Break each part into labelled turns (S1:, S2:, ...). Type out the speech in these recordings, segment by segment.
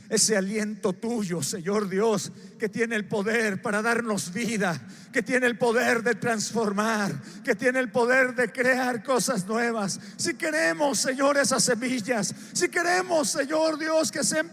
S1: ese aliento tuyo, Señor Dios, que tiene el poder para darnos vida, que tiene el poder de transformar, que tiene el poder de crear cosas nuevas. Si queremos, Señor, esas semillas, si queremos, Señor Dios, que estén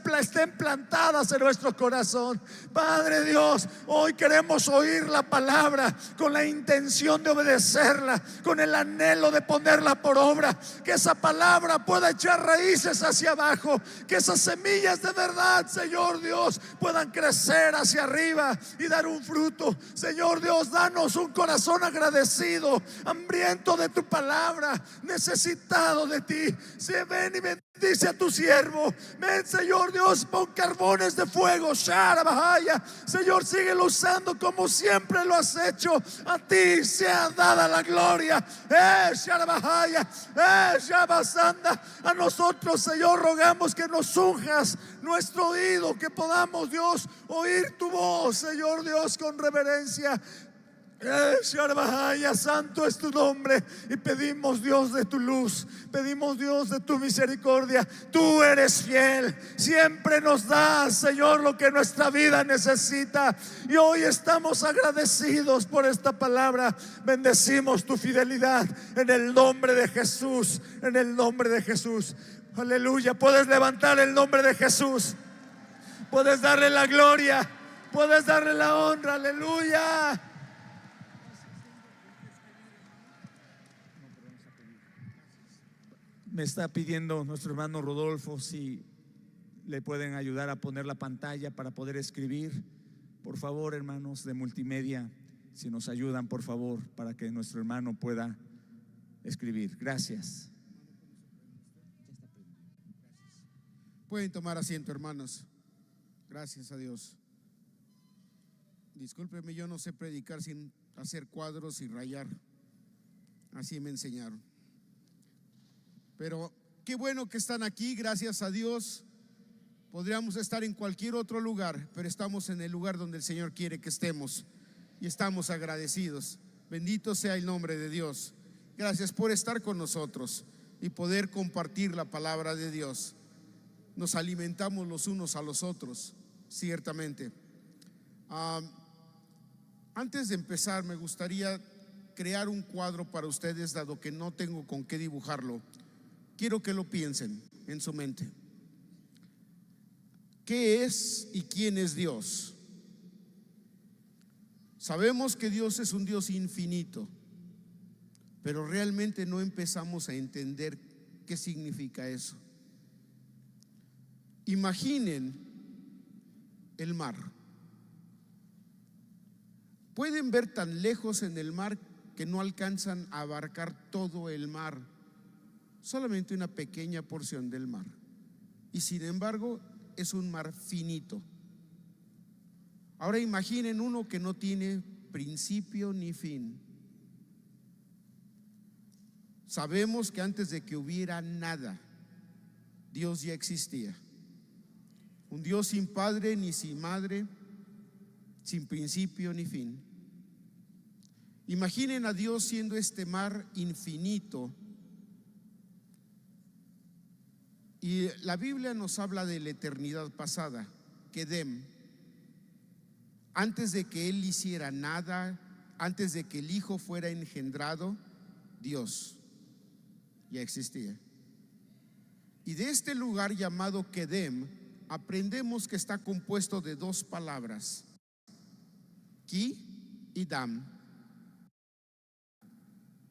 S1: plantadas en nuestro corazón, Padre Dios, hoy queremos oír la palabra con la intención de obedecerla, con el anhelo de ponerla por obra, que esa palabra pueda echar raíces hacia abajo, que esas semillas de verdad, Señor Dios, puedan crecer hacia arriba y dar un fruto. Señor Dios, danos un corazón agradecido, hambriento de tu palabra, necesitado de ti. Se ven y bendice a tu siervo. Ven, Señor Dios, pon carbones de fuego, Sharabahaya. Señor, síguelo usando como siempre lo has hecho. A ti sea dada la gloria. Sharabahaya, Shabasanda. A nosotros, Señor, rogamos que nos unjas nuestro oído, que podamos, Dios, oír tu voz, Señor Dios, con reverencia. Santo es tu nombre. Y pedimos, Dios, de tu luz, pedimos, Dios, de tu misericordia. Tú eres fiel, siempre nos das, Señor, lo que nuestra vida necesita. Y hoy estamos agradecidos por esta palabra. Bendecimos tu fidelidad en el nombre de Jesús, en el nombre de Jesús. Aleluya. Puedes levantar el nombre de Jesús, puedes darle la gloria, puedes darle la honra. Aleluya. Me está pidiendo nuestro hermano Rodolfo si le pueden ayudar a poner la pantalla para poder escribir. Por favor, hermanos de multimedia, si nos ayudan, por favor, para que nuestro hermano pueda escribir. Gracias.
S2: Pueden tomar asiento, hermanos. Gracias a Dios. Discúlpeme, yo no sé predicar sin hacer cuadros y rayar. Así me enseñaron. Pero qué bueno que están aquí, gracias a Dios. Podríamos estar en cualquier otro lugar, pero estamos en el lugar donde el Señor quiere que estemos y estamos agradecidos. Bendito sea el nombre de Dios. Gracias por estar con nosotros y poder compartir la palabra de Dios. Nos alimentamos los unos a los otros, ciertamente. Antes de empezar, me gustaría crear un cuadro para ustedes, dado que no tengo con qué dibujarlo. Quiero que lo piensen en su mente. ¿Qué es y quién es Dios? Sabemos que Dios es un Dios infinito, pero realmente no empezamos a entender qué significa eso. Imaginen el mar. Pueden ver tan lejos en el mar que no alcanzan a abarcar todo el mar, solamente una pequeña porción del mar. Y sin embargo es un mar finito. Ahora imaginen uno que no tiene principio ni fin. Sabemos que antes de que hubiera nada, Dios ya existía. Un Dios sin padre ni sin madre, sin principio ni fin. Imaginen a Dios siendo este mar infinito. Y la Biblia nos habla de la eternidad pasada, Kedem. Antes de que Él hiciera nada, antes de que el Hijo fuera engendrado, Dios ya existía. Y de este lugar llamado Kedem aprendemos que está compuesto de dos palabras, Ki y Dam.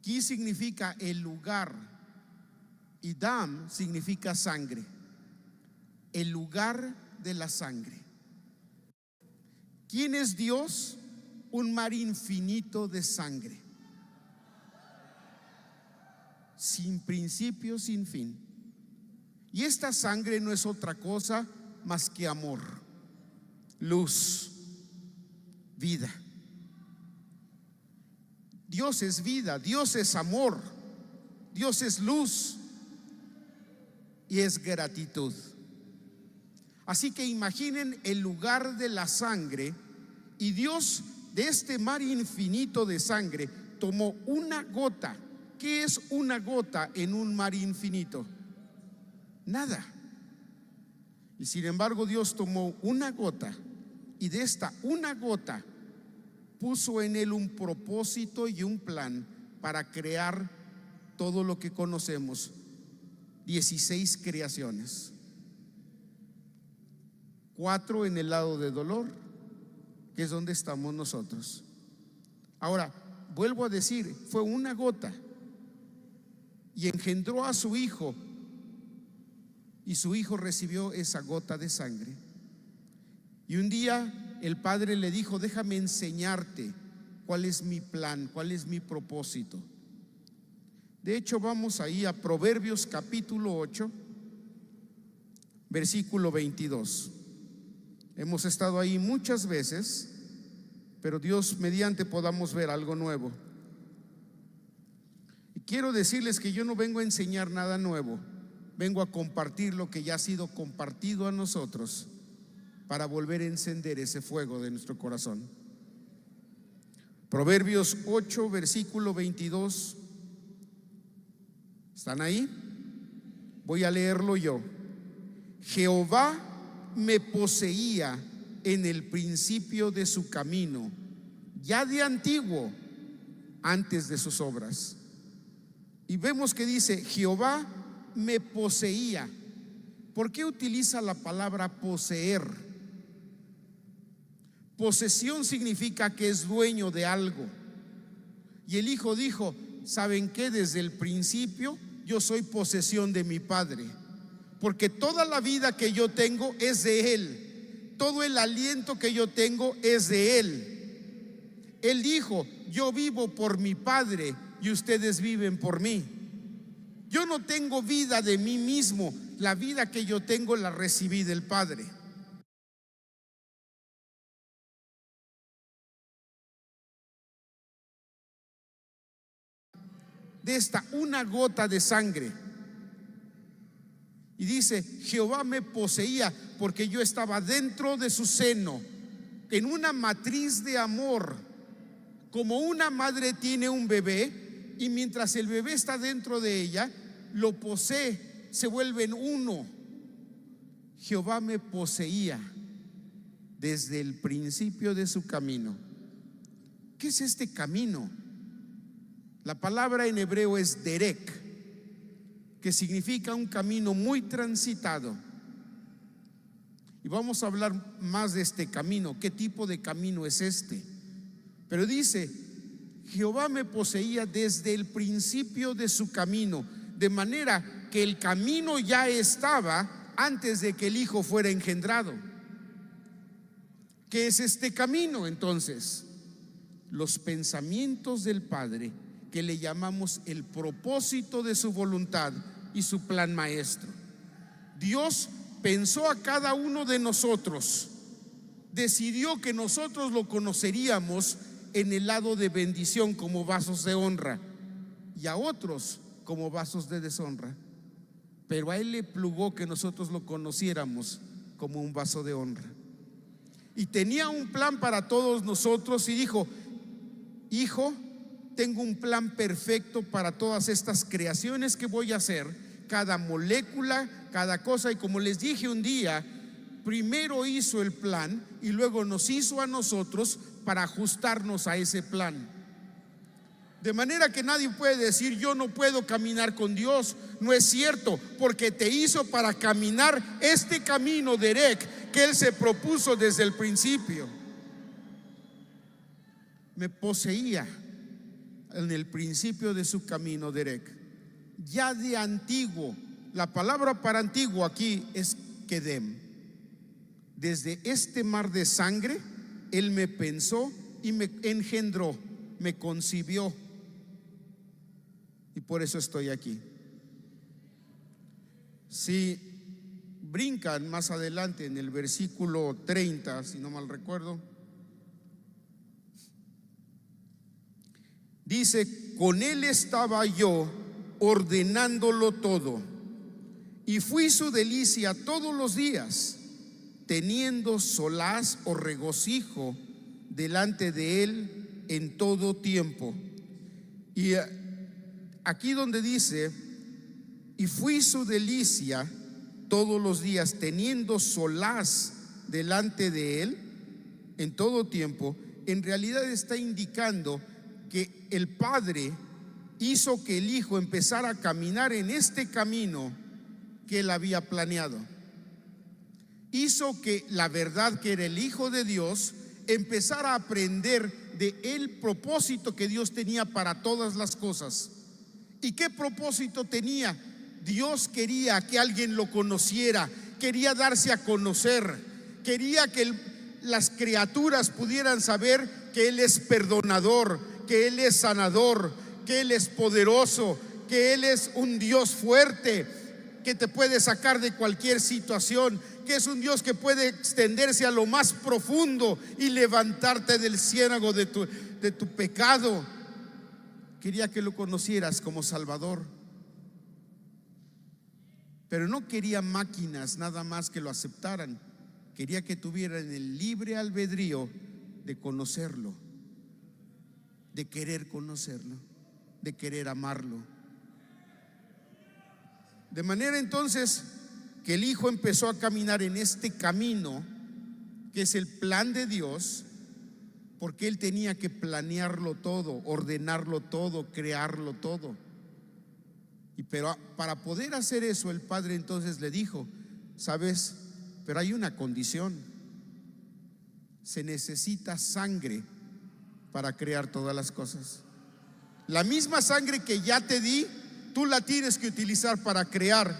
S2: Ki significa el lugar y Dam significa sangre, el lugar de la sangre. ¿Quién es Dios? Un mar infinito de sangre, sin principio, sin fin. Y esta sangre no es otra cosa más que amor, luz, vida. Dios es vida, Dios es amor, Dios es luz y es gratitud. Así que imaginen el lugar de la sangre, y Dios de este mar infinito de sangre tomó una gota. ¿Qué es una gota en un mar infinito? Nada. Y sin embargo Dios tomó una gota, y de esta una gota puso en él un propósito y un plan para crear todo lo que conocemos, 16 creaciones, 4 en el lado de dolor, que es donde estamos nosotros. Ahora, vuelvo a decir, fue una gota, y engendró a su hijo, y su hijo recibió esa gota de sangre. Y un día el padre le dijo: déjame enseñarte cuál es mi plan, cuál es mi propósito. De hecho, vamos ahí a Proverbios capítulo 8, versículo 22. Hemos estado ahí muchas veces, pero Dios mediante podamos ver algo nuevo. Y quiero decirles que yo no vengo a enseñar nada nuevo, vengo a compartir lo que ya ha sido compartido a nosotros, para volver a encender ese fuego de nuestro corazón. Proverbios 8, versículo 22. ¿Están ahí? Voy a leerlo yo. Jehová me poseía en el principio de su camino, ya de antiguo, antes de sus obras. Y vemos que dice: Jehová me poseía. ¿Por qué utiliza la palabra poseer? Posesión significa que es dueño de algo. Y el hijo dijo: ¿saben qué? Desde el principio yo soy posesión de mi padre, porque toda la vida que yo tengo es de él, todo el aliento que yo tengo es de él. Él dijo: yo vivo por mi padre y ustedes viven por mí. Yo no tengo vida de mí mismo, la vida que yo tengo la recibí del Padre. De esta una gota de sangre. Y dice: Jehová me poseía porque yo estaba dentro de su seno, en una matriz de amor, como una madre tiene un bebé, y mientras el bebé está dentro de ella, lo posee, se vuelven uno. Jehová me poseía desde el principio de su camino. ¿Qué es este camino? La palabra en hebreo es derek, que significa un camino muy transitado. Y vamos a hablar más de este camino. ¿Qué tipo de camino es este? Pero dice: Jehová me poseía desde el principio de su camino, de manera que el camino ya estaba antes de que el hijo fuera engendrado. ¿Qué es este camino entonces? Los pensamientos del Padre, que le llamamos el propósito de su voluntad y su plan maestro. Dios pensó a cada uno de nosotros, decidió que nosotros lo conoceríamos en el lado de bendición como vasos de honra, y a otros como vasos de deshonra. Pero a él le plugó que nosotros lo conociéramos como un vaso de honra. Y tenía un plan para todos nosotros, y dijo: hijo, tengo un plan perfecto para todas estas creaciones que voy a hacer, cada molécula, cada cosa. Y como les dije un día, primero hizo el plan y luego nos hizo a nosotros para ajustarnos a ese plan. De manera que nadie puede decir: yo no puedo caminar con Dios. No es cierto, porque te hizo para caminar este camino derek que Él se propuso desde el principio. Me poseía en el principio de su camino derek, ya de antiguo. La palabra para antiguo aquí es kedem. Desde este mar de sangre Él me pensó y me engendró, me concibió, y por eso estoy aquí. Si brincan más adelante en el versículo 30, si no mal recuerdo, dice: con Él estaba yo ordenándolo todo, y fui su delicia todos los días, teniendo solaz o regocijo delante de Él en todo tiempo. Y aquí donde dice: y fui su delicia, todos los días, teniendo solaz delante de él en todo tiempo, en realidad está indicando que el Padre hizo que el Hijo empezara a caminar en este camino que él había planeado. Hizo que la verdad, que era el Hijo de Dios, empezara a aprender de el propósito que Dios tenía para todas las cosas. ¿Y qué propósito tenía? Dios quería que alguien lo conociera, quería darse a conocer, quería que las criaturas pudieran saber que Él es perdonador, que Él es sanador, que Él es poderoso, que Él es un Dios fuerte, que te puede sacar de cualquier situación, que es un Dios que puede extenderse a lo más profundo y levantarte del ciénago de tu pecado. Quería que lo conocieras como Salvador, pero no quería máquinas nada más que lo aceptaran. Quería que tuvieran el libre albedrío de conocerlo, de querer conocerlo, de querer amarlo. De manera entonces que el Hijo empezó a caminar en este camino que es el plan de Dios, porque Él tenía que planearlo todo, ordenarlo todo, crearlo todo. Pero para poder hacer eso, el Padre entonces le dijo: ¿sabes? Pero hay una condición. Se necesita sangre para crear todas las cosas. La misma sangre que ya te di, tú la tienes que utilizar para crear.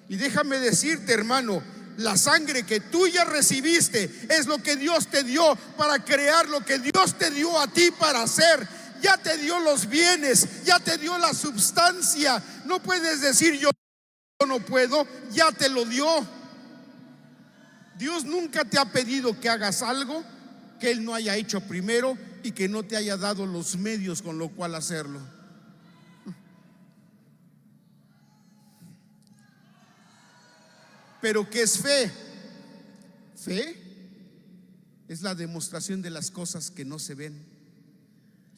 S2: Y déjame decirte, hermano, la sangre que tú ya recibiste es lo que Dios te dio para crear lo que Dios te dio a ti para hacer. Ya te dio los bienes, ya te dio la substancia. No puedes decir yo no puedo, ya te lo dio. Dios nunca te ha pedido que hagas algo que Él no haya hecho primero y que no te haya dado los medios con lo cual hacerlo. Pero ¿qué es fe? Fe es la demostración de las cosas que no se ven.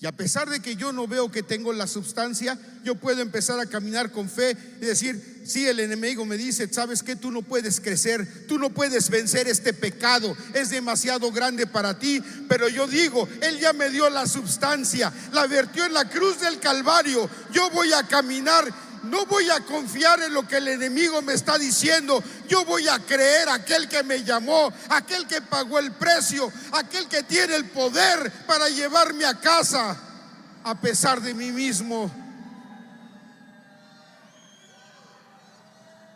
S2: Y a pesar de que yo no veo que tengo la substancia, yo puedo empezar a caminar con fe y decir: sí, el enemigo me dice: ¿sabes qué? Tú no puedes crecer, tú no puedes vencer este pecado, es demasiado grande para ti. Pero yo digo: Él ya me dio la substancia, la vertió en la cruz del Calvario. Yo voy a caminar, no voy a confiar en lo que el enemigo me está diciendo. Yo voy a creer aquel que me llamó, aquel que pagó el precio, aquel que tiene el poder para llevarme a casa a pesar de mí mismo.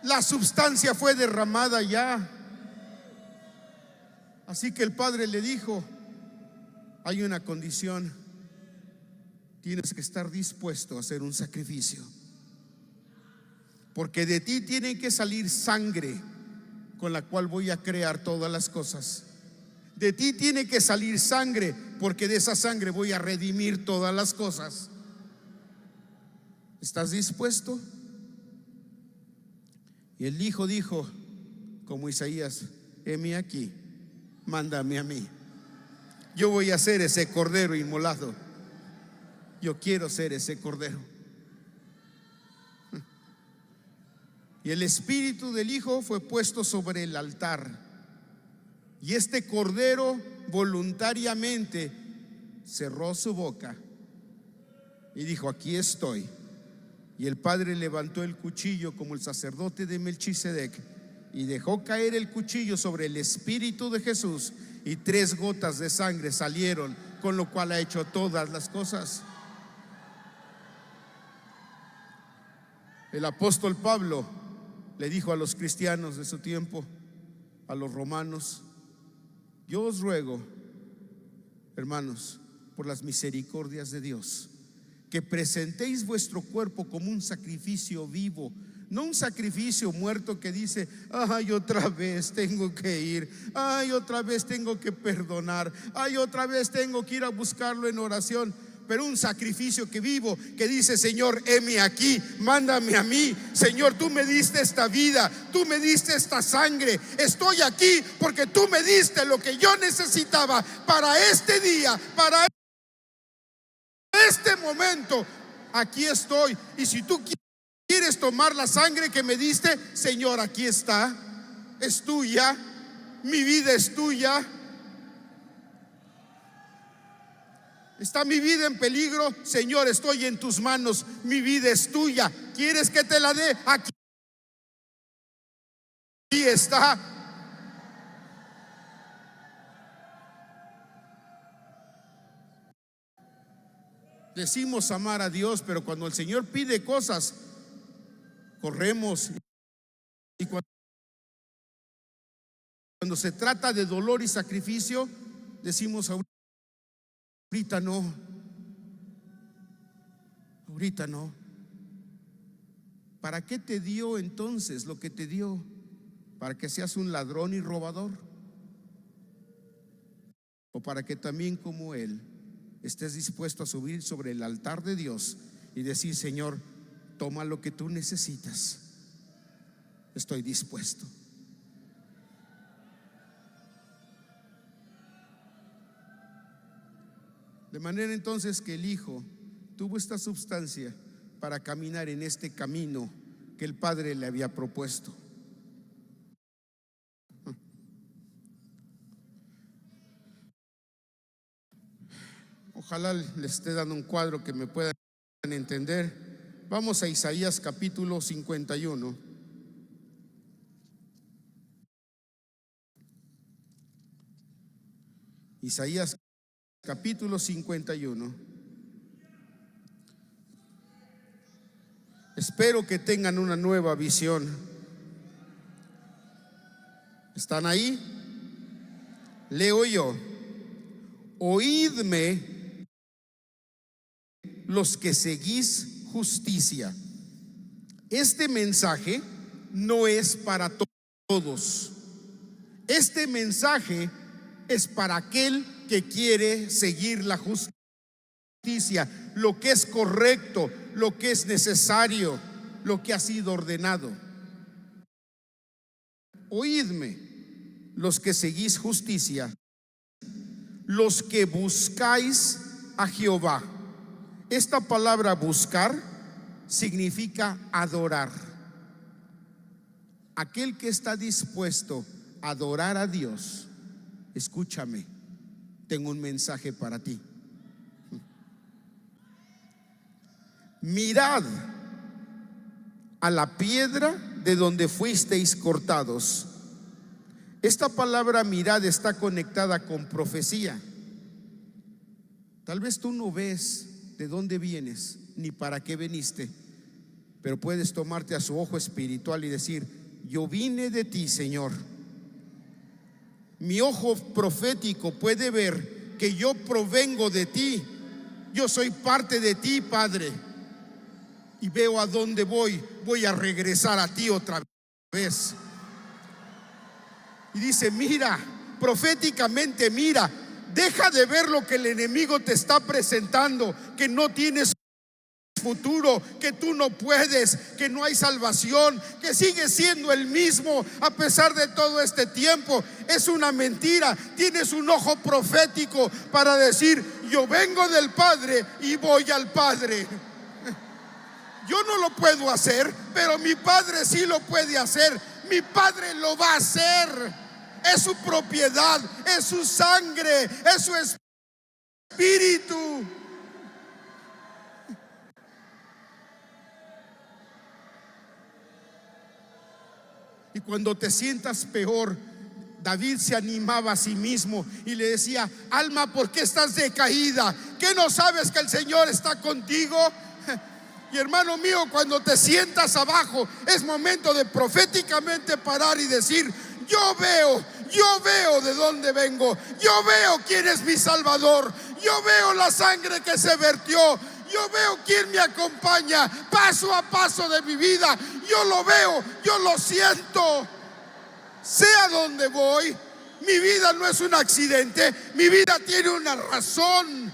S2: La substancia fue derramada ya. Así que el Padre le dijo: hay una condición, tienes que estar dispuesto a hacer un sacrificio. Porque de ti tiene que salir sangre con la cual voy a crear todas las cosas. De ti tiene que salir sangre, porque de esa sangre voy a redimir todas las cosas. ¿Estás dispuesto? Y el Hijo dijo, como Isaías: heme aquí, mándame a mí. Yo voy a ser ese cordero inmolado. Yo quiero ser ese cordero. Y el espíritu del Hijo fue puesto sobre el altar. Y este cordero voluntariamente cerró su boca y dijo: aquí estoy. Y el Padre levantó el cuchillo como el sacerdote de Melquisedec y dejó caer el cuchillo sobre el espíritu de Jesús, y 3 gotas de sangre salieron, con lo cual ha hecho todas las cosas. El apóstol Pablo le dijo a los cristianos de su tiempo, a los romanos: yo os ruego, hermanos, por las misericordias de Dios, que presentéis vuestro cuerpo como un sacrificio vivo, no un sacrificio muerto que dice: ay, otra vez tengo que ir, ay, otra vez tengo que perdonar, ay, otra vez tengo que ir a buscarlo en oración. Pero un sacrificio que vivo, que dice: Señor, heme aquí, mándame a mí. Señor, tú me diste esta vida, tú me diste esta sangre. Estoy aquí porque tú me diste lo que yo necesitaba para este día, para este momento. Aquí estoy. Y si tú quieres ¿Quieres tomar la sangre que me diste? Señor, aquí está, es tuya, mi vida es tuya. ¿Está mi vida en peligro? Señor, estoy en tus manos, mi vida es tuya. ¿Quieres que te la dé? Aquí está. Decimos amar a Dios, pero cuando el Señor pide cosas, corremos. Y cuando se trata de dolor y sacrificio, decimos ahorita no, ahorita no. ¿Para qué te dio entonces lo que te dio? ¿Para que seas un ladrón y robador? ¿O para que también como Él estés dispuesto a subir sobre el altar de Dios y decir: Señor, toma lo que tú necesitas, estoy dispuesto? De manera entonces que el Hijo tuvo esta substancia para caminar en este camino que el Padre le había propuesto. Ojalá les esté dando un cuadro que me puedan entender. Vamos a Isaías capítulo 51. Isaías capítulo 51. Espero que tengan una nueva visión. ¿Están ahí? Leo yo: oídme los que seguís justicia. Este mensaje no es para todos. Este mensaje es para aquel que quiere seguir la justicia, lo que es correcto, lo que es necesario, lo que ha sido ordenado. Oídme los que seguís justicia, los que buscáis a Jehová. Esta palabra buscar significa adorar. Aquel que está dispuesto a adorar a Dios, escúchame, tengo un mensaje para ti. Mirad a la piedra de donde fuisteis cortados. Esta palabra mirad está conectada con profecía. Tal vez tú no ves de dónde vienes ni para qué viniste, pero puedes tomarte a su ojo espiritual y decir: yo vine de ti, Señor. Mi ojo profético puede ver que yo provengo de ti. Yo soy parte de ti, Padre, y veo a dónde voy. Voy a regresar a ti otra vez. Y dice: mira, proféticamente mira, deja de ver lo que el enemigo te está presentando, que no tienes futuro, que tú no puedes, que no hay salvación, que sigues siendo el mismo a pesar de todo este tiempo. Es una mentira. Tienes un ojo profético para decir: yo vengo del Padre y voy al Padre. Yo no lo puedo hacer, pero mi Padre sí lo puede hacer. Mi Padre lo va a hacer. Es su propiedad, es su sangre, es su espíritu. Y cuando te sientas peor, David se animaba a sí mismo y le decía: alma, ¿por qué estás decaída? ¿Qué no sabes que el Señor está contigo? Y hermano mío, cuando te sientas abajo, es momento de proféticamente parar y decir: yo veo de dónde vengo, yo veo quién es mi Salvador, yo veo la sangre que se vertió, yo veo quién me acompaña paso a paso de mi vida. Yo lo veo, yo lo siento. Sea donde voy, mi vida no es un accidente, mi vida tiene una razón.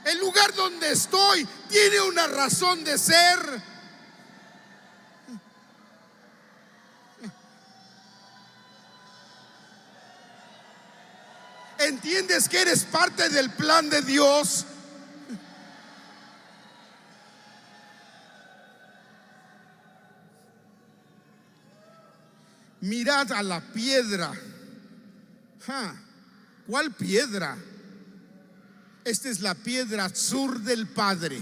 S2: El lugar donde estoy tiene una razón de ser. ¿Entiendes que eres parte del plan de Dios? mirad a la piedra. ¿Cuál piedra? Esta es la piedra Tzur del Padre.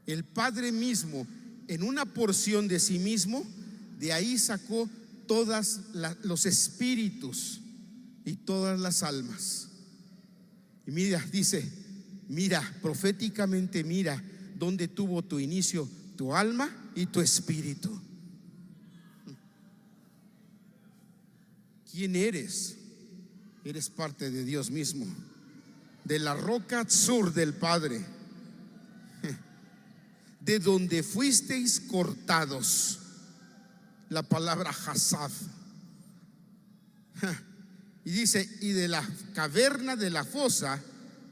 S2: El Padre mismo, en una porción de sí mismo, de ahí sacó todos los espíritus y todas las almas. Y mira, dice, mira, proféticamente mira dónde tuvo tu inicio tu alma y tu espíritu. ¿Quién eres? Eres parte de Dios mismo, de la roca Tzur del Padre, de donde fuisteis cortados. La palabra Hasav. Y dice, y de la caverna de la fosa,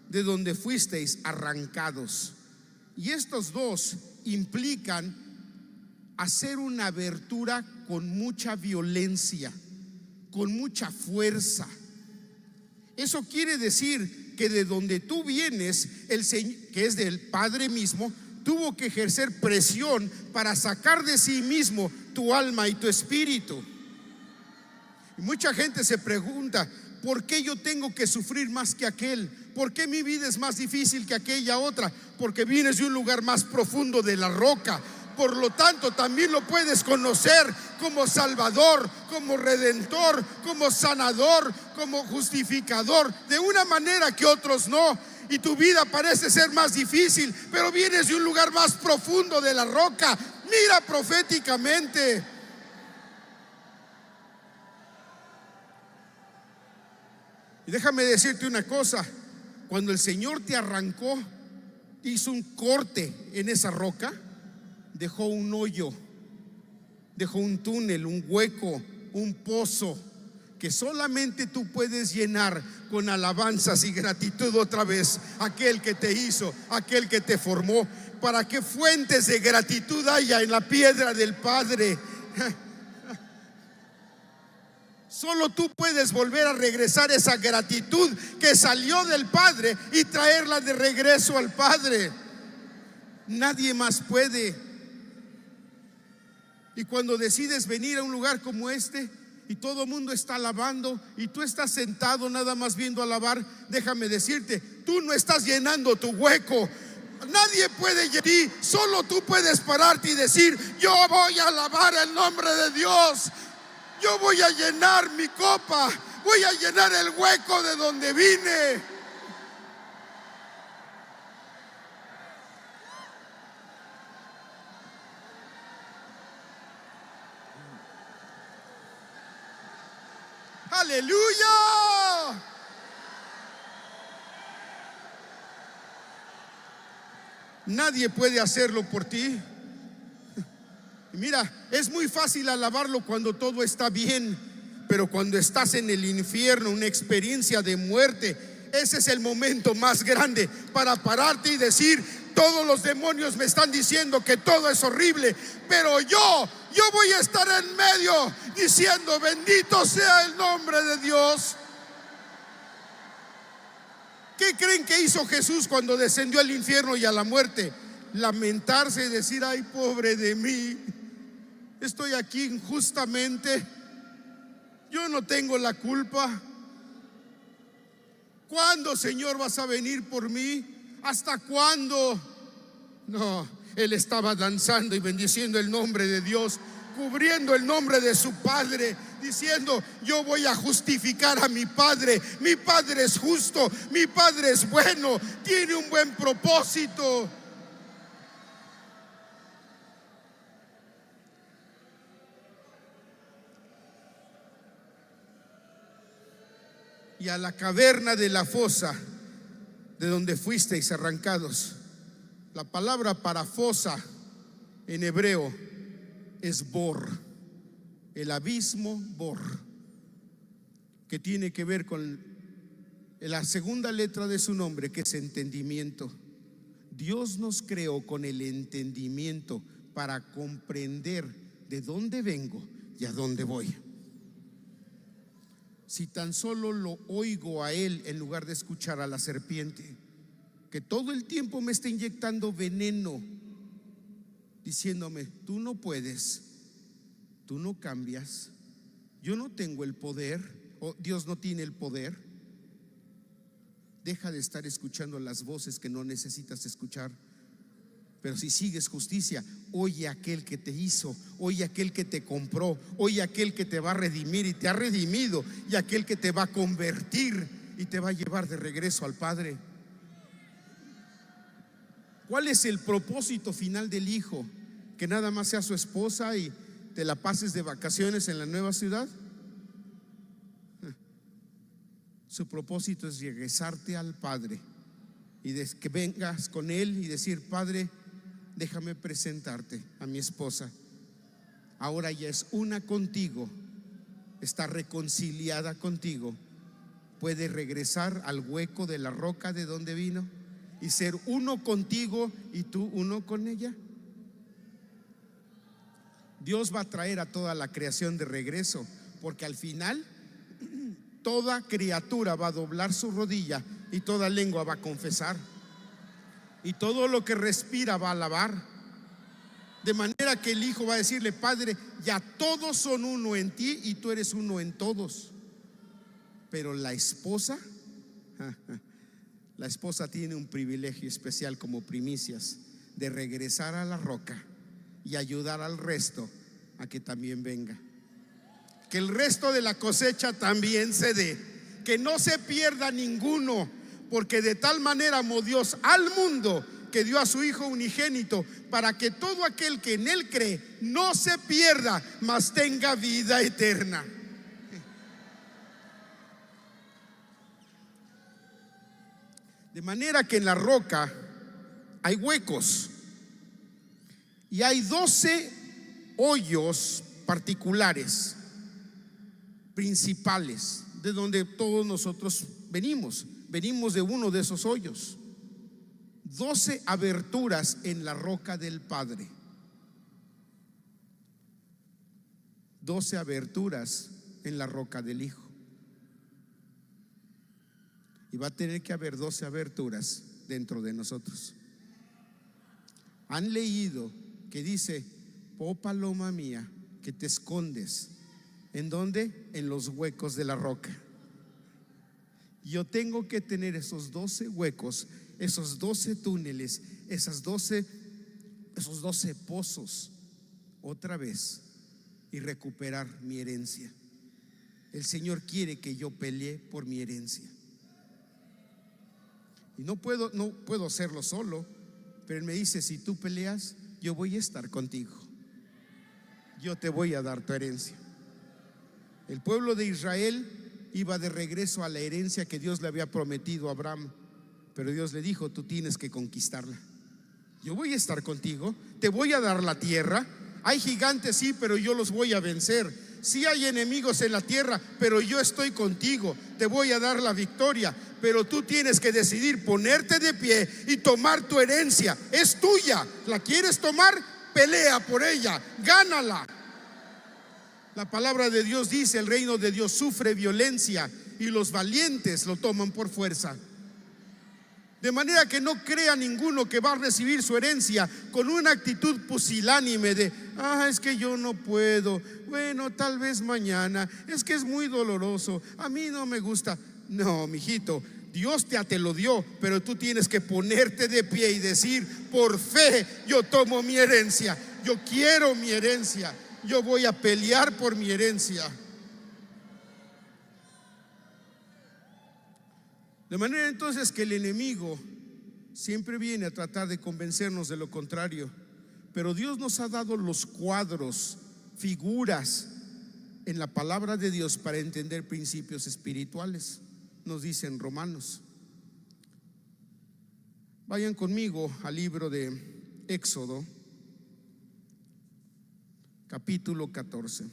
S2: de donde fuisteis arrancados. Y estos dos implican hacer una abertura con mucha violencia, con mucha fuerza. Eso quiere decir que de donde tú vienes, el Señor, que es del Padre mismo, tuvo que ejercer presión para sacar de sí mismo tu alma y tu espíritu. Y mucha gente se pregunta, ¿por qué yo tengo que sufrir más que aquel? ¿Por qué mi vida es más difícil que aquella otra? Porque vienes de un lugar más profundo de la roca. Por lo tanto, también lo puedes conocer como Salvador, como Redentor, como Sanador, como Justificador, de una manera que otros no. Y tu vida parece ser más difícil, pero vienes de un lugar más profundo de la roca. Mira proféticamente. Y déjame decirte una cosa, cuando el Señor te arrancó, hizo un corte en esa roca, dejó un hoyo, dejó un túnel, un hueco, un pozo que solamente tú puedes llenar con alabanzas y gratitud otra vez. Aquel que te hizo, aquel que te formó, para que fuentes de gratitud haya en la piedra del Padre. Solo tú puedes volver a regresar esa gratitud que salió del Padre y traerla de regreso al Padre. Nadie más puede. Y cuando decides venir a un lugar como este y todo el mundo está alabando y tú estás sentado nada más viendo alabar, déjame decirte, tú no estás llenando tu hueco. Nadie puede llenar, solo tú puedes pararte y decir, yo voy a alabar el nombre de Dios. Yo voy a llenar mi copa, voy a llenar el hueco de donde vine. ¡Aleluya! Nadie puede hacerlo por ti. Mira, es muy fácil alabarlo cuando todo está bien, pero cuando estás en el infierno, una experiencia de muerte, ese es el momento más grande para pararte y decir, todos los demonios me están diciendo que todo es horrible, pero yo voy a estar en medio diciendo, bendito sea el nombre de Dios. ¿Qué creen que hizo Jesús cuando descendió al infierno y a la muerte? Lamentarse y decir, ay, pobre de mí, estoy aquí injustamente, yo no tengo la culpa. ¿Cuándo, Señor, vas a venir por mí? ¿Hasta cuándo? No, él estaba danzando y bendiciendo el nombre de Dios, cubriendo el nombre de su Padre, diciendo, yo voy a justificar a mi Padre. Mi Padre es justo, mi Padre es bueno, tiene un buen propósito. Y a la caverna de la fosa, de donde fuisteis arrancados. La palabra para fosa en hebreo es bor, el abismo bor, que tiene que ver con la segunda letra de su nombre, que es entendimiento. Dios nos creó con el entendimiento para comprender de dónde vengo y a dónde voy. Si tan solo lo oigo a él en lugar de escuchar a la serpiente, que todo el tiempo me está inyectando veneno, diciéndome, tú no puedes, tú no cambias, yo no tengo el poder, o Dios no tiene el poder. Deja de estar escuchando las voces que no necesitas escuchar. Pero si sigues justicia, oye a aquel que te hizo, oye a aquel que te compró, oye a aquel que te va a redimir y te ha redimido, y a aquel que te va a convertir y te va a llevar de regreso al Padre. ¿Cuál es el propósito final del hijo? ¿Que nada más sea su esposa y te la pases de vacaciones en la nueva ciudad? Su propósito es regresarte al Padre y que vengas con él y decir: Padre, déjame presentarte a mi esposa. Ahora ya es una contigo, está reconciliada contigo. Puede regresar al hueco de la roca de donde vino y ser uno contigo y tú uno con ella. Dios va a traer a toda la creación de regreso, porque al final toda criatura va a doblar su rodilla y toda lengua va a confesar, y todo lo que respira va a alabar. De manera que el hijo va a decirle: Padre, ya todos son uno en ti y tú eres uno en todos. Pero la esposa tiene un privilegio especial como primicias de regresar a la roca y ayudar al resto a que también venga. Que el resto de la cosecha también se dé, que no se pierda ninguno, porque de tal manera amó Dios al mundo que dio a su Hijo unigénito, para que todo aquel que en él cree no se pierda, mas tenga vida eterna. De manera que en la roca hay huecos y hay 12 hoyos particulares, principales, de donde todos nosotros venimos de uno de esos hoyos. 12 aberturas en la roca del Padre, 12 aberturas en la roca del Hijo. Y va a tener que haber 12 aberturas dentro de nosotros. Han leído que dice: oh paloma mía, que te escondes. ¿En dónde? En los huecos de la roca. Yo tengo que tener esos 12 huecos, esos 12 túneles, esos 12 pozos otra vez y recuperar mi herencia. El Señor quiere que yo pelee por mi herencia. Y no puedo hacerlo solo, pero Él me dice: si tú peleas, yo voy a estar contigo, yo te voy a dar tu herencia. El pueblo de Israel iba de regreso a la herencia que Dios le había prometido a Abraham, pero Dios le dijo: tú tienes que conquistarla. Yo voy a estar contigo, te voy a dar la tierra. Hay gigantes, sí, pero yo los voy a vencer. Sí hay enemigos en la tierra, pero yo estoy contigo, te voy a dar la victoria. Pero tú tienes que decidir ponerte de pie y tomar tu herencia. Es tuya, ¿la quieres tomar? Pelea por ella, gánala. La palabra de Dios dice: el reino de Dios sufre violencia y los valientes lo toman por fuerza. De manera que no crea ninguno que va a recibir su herencia con una actitud pusilánime de: es que yo no puedo, bueno, tal vez mañana, es que es muy doloroso, a mí no me gusta. No, mijito, Dios te lo dio, pero tú tienes que ponerte de pie y decir: por fe yo tomo mi herencia, yo quiero mi herencia, yo voy a pelear por mi herencia. De manera entonces que el enemigo siempre viene a tratar de convencernos de lo contrario, pero Dios nos ha dado los cuadros, figuras en la palabra de Dios para entender principios espirituales. Nos dice en Romanos. Vayan conmigo al libro de Éxodo, capítulo 14.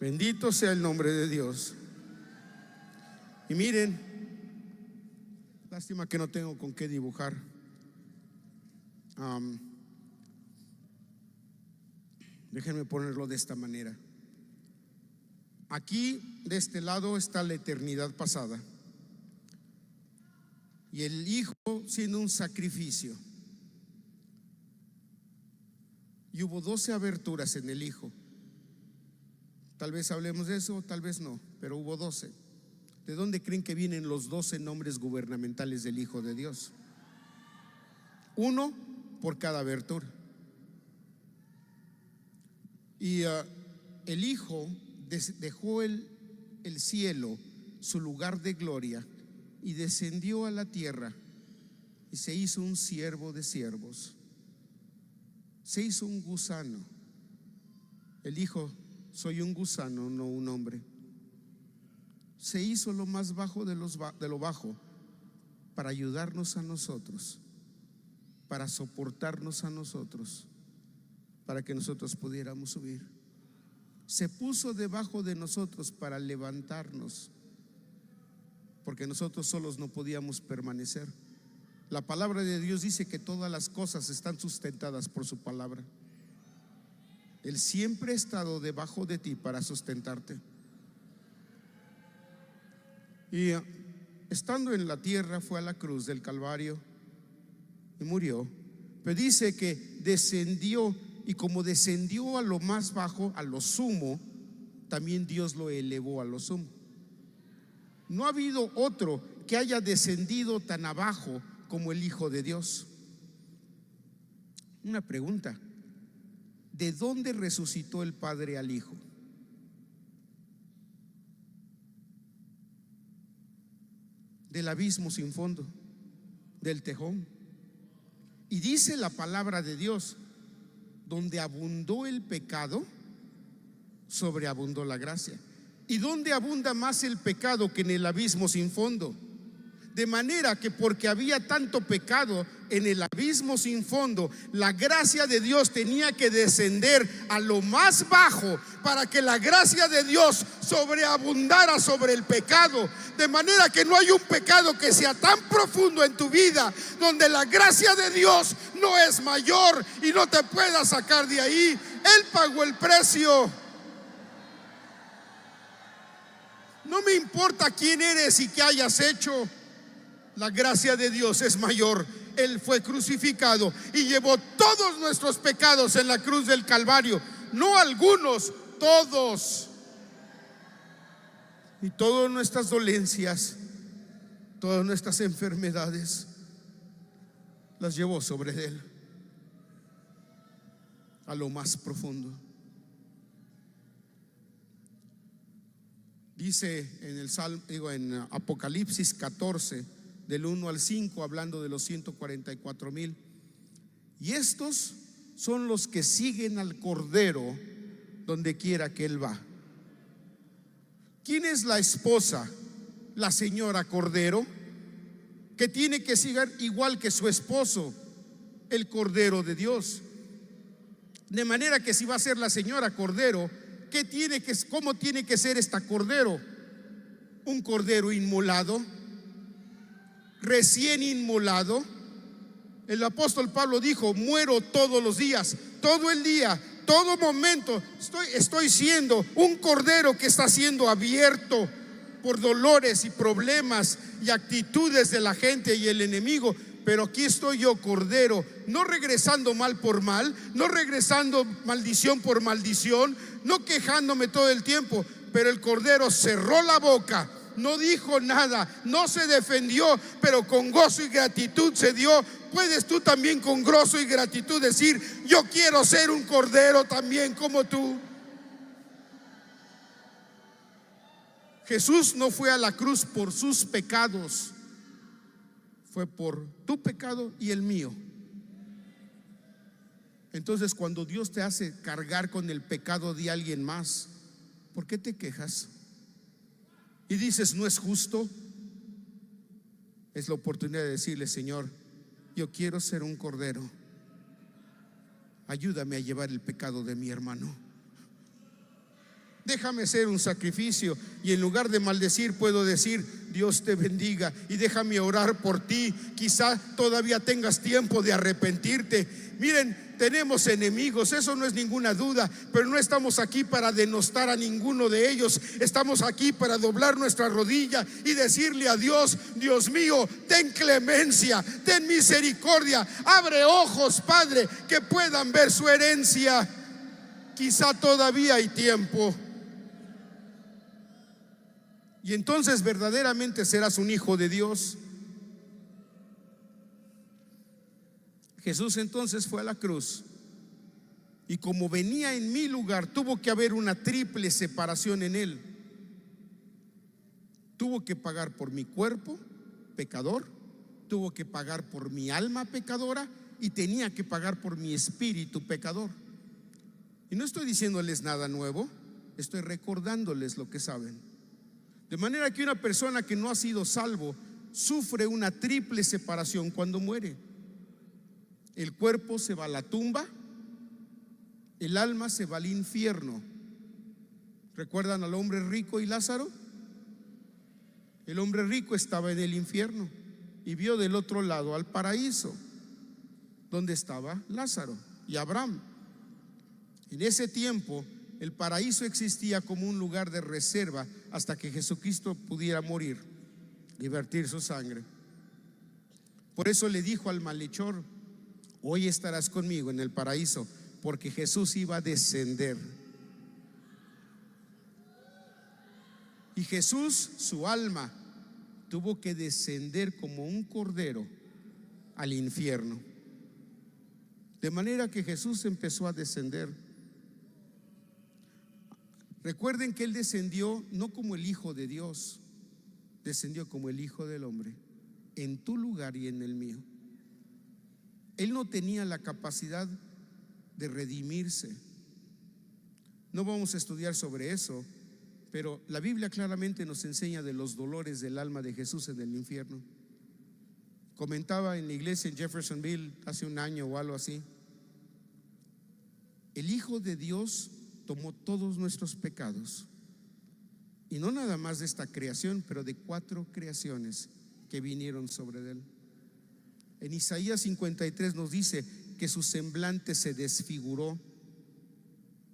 S2: Bendito sea el nombre de Dios. Y miren, lástima que no tengo con qué dibujar. Déjenme ponerlo de esta manera. Aquí de este lado está la eternidad pasada y el hijo siendo un sacrificio. Y hubo 12 aberturas en el hijo. Tal vez hablemos de eso, tal vez no, pero hubo 12. ¿De dónde creen que vienen los 12 nombres gubernamentales del Hijo de Dios? Uno por cada abertura. Y el Hijo dejó el cielo, su lugar de gloria, y descendió a la tierra y se hizo un siervo de siervos. Se hizo un gusano. El Hijo: soy un gusano, no un hombre. Se hizo lo más bajo de lo bajo para ayudarnos a nosotros, para soportarnos a nosotros, para que nosotros pudiéramos subir. Se puso debajo de nosotros para levantarnos, porque nosotros solos no podíamos permanecer. La palabra de Dios dice que todas las cosas están sustentadas por su palabra. Él siempre ha estado debajo de ti para sustentarte. Y estando en la tierra fue a la cruz del Calvario y murió. Pero dice que descendió, y como descendió a lo más bajo, a lo sumo, también Dios lo elevó a lo sumo. No ha habido otro que haya descendido tan abajo como el Hijo de Dios. Una pregunta: ¿de dónde resucitó el Padre al Hijo? Del abismo sin fondo, del tejón. Y dice la palabra de Dios: donde abundó el pecado, sobreabundó la gracia. ¿Y dónde abunda más el pecado que en el abismo sin fondo? De manera que porque había tanto pecado en el abismo sin fondo, la gracia de Dios tenía que descender a lo más bajo para que la gracia de Dios sobreabundara sobre el pecado. De manera que no hay un pecado que sea tan profundo en tu vida donde la gracia de Dios no es mayor y no te pueda sacar de ahí. Él pagó el precio. No me importa quién eres y qué hayas hecho. La gracia de Dios es mayor. Él fue crucificado y llevó todos nuestros pecados en la cruz del Calvario. No algunos, todos. Y todas nuestras dolencias, todas nuestras enfermedades, las llevó sobre él a lo más profundo. Dice en el en Apocalipsis 14, del 1 al 5, hablando de los 144,000. Y estos son los que siguen al Cordero donde quiera que él va. ¿Quién es la esposa? La señora Cordero, que tiene que seguir igual que su esposo, el Cordero de Dios. De manera que si va a ser la señora Cordero, ¿cómo tiene que ser esta Cordero? Un Cordero inmolado, recién inmolado. El apóstol Pablo dijo: muero todos los días, todo el día, todo momento. Estoy siendo un cordero que está siendo abierto por dolores y problemas y actitudes de la gente y el enemigo. Pero aquí estoy yo, cordero, no regresando mal por mal, no regresando maldición por maldición, no quejándome todo el tiempo. Pero el cordero cerró la boca, no dijo nada, no se defendió, pero con gozo y gratitud se dio. Puedes tú también con gozo y gratitud decir: yo quiero ser un cordero también como tú. Jesús no fue a la cruz por sus pecados, fue por tu pecado y el mío. Entonces, cuando Dios te hace cargar con el pecado de alguien más, ¿por qué te quejas? Y dices: no es justo. Es la oportunidad de decirle: Señor, yo quiero ser un cordero, ayúdame a llevar el pecado de mi hermano. Déjame ser un sacrificio y en lugar de maldecir puedo decir: Dios te bendiga, y déjame orar por ti. Quizá todavía tengas tiempo de arrepentirte. Miren, tenemos enemigos, eso no es ninguna duda, pero no estamos aquí para denostar a ninguno de ellos. Estamos aquí para doblar nuestra rodilla y decirle a Dios: Dios mío, ten clemencia, ten misericordia, abre ojos, Padre, que puedan ver su herencia. Quizá todavía hay tiempo. Y entonces verdaderamente serás un hijo de Dios. Jesús entonces fue a la cruz, y como venía en mi lugar, tuvo que haber una triple separación en él. Tuvo que pagar por mi cuerpo pecador, tuvo que pagar por mi alma pecadora, y tenía que pagar por mi espíritu pecador. Y no estoy diciéndoles nada nuevo, estoy recordándoles lo que saben. De manera que una persona que no ha sido salvo sufre una triple separación cuando muere. El cuerpo se va a la tumba, el alma se va al infierno. ¿Recuerdan al hombre rico y Lázaro? El hombre rico estaba en el infierno y vio del otro lado al paraíso, donde estaba Lázaro y Abraham. En ese tiempo el paraíso existía como un lugar de reserva hasta que Jesucristo pudiera morir y vertir su sangre. Por eso le dijo al malhechor: hoy estarás conmigo en el paraíso, porque Jesús iba a descender. Y Jesús, su alma, tuvo que descender como un cordero al infierno. De manera que Jesús empezó a descender. Recuerden que Él descendió no como el Hijo de Dios, descendió como el Hijo del Hombre, en tu lugar y en el mío. Él no tenía la capacidad de redimirse. No vamos a estudiar sobre eso, pero la Biblia claramente nos enseña de los dolores del alma de Jesús en el infierno. Comentaba en la iglesia en Jeffersonville hace un año o algo así: el Hijo de Dios tomó todos nuestros pecados, y no nada más de esta creación, pero de 4 creaciones que vinieron sobre él. En Isaías 53 nos dice que su semblante se desfiguró,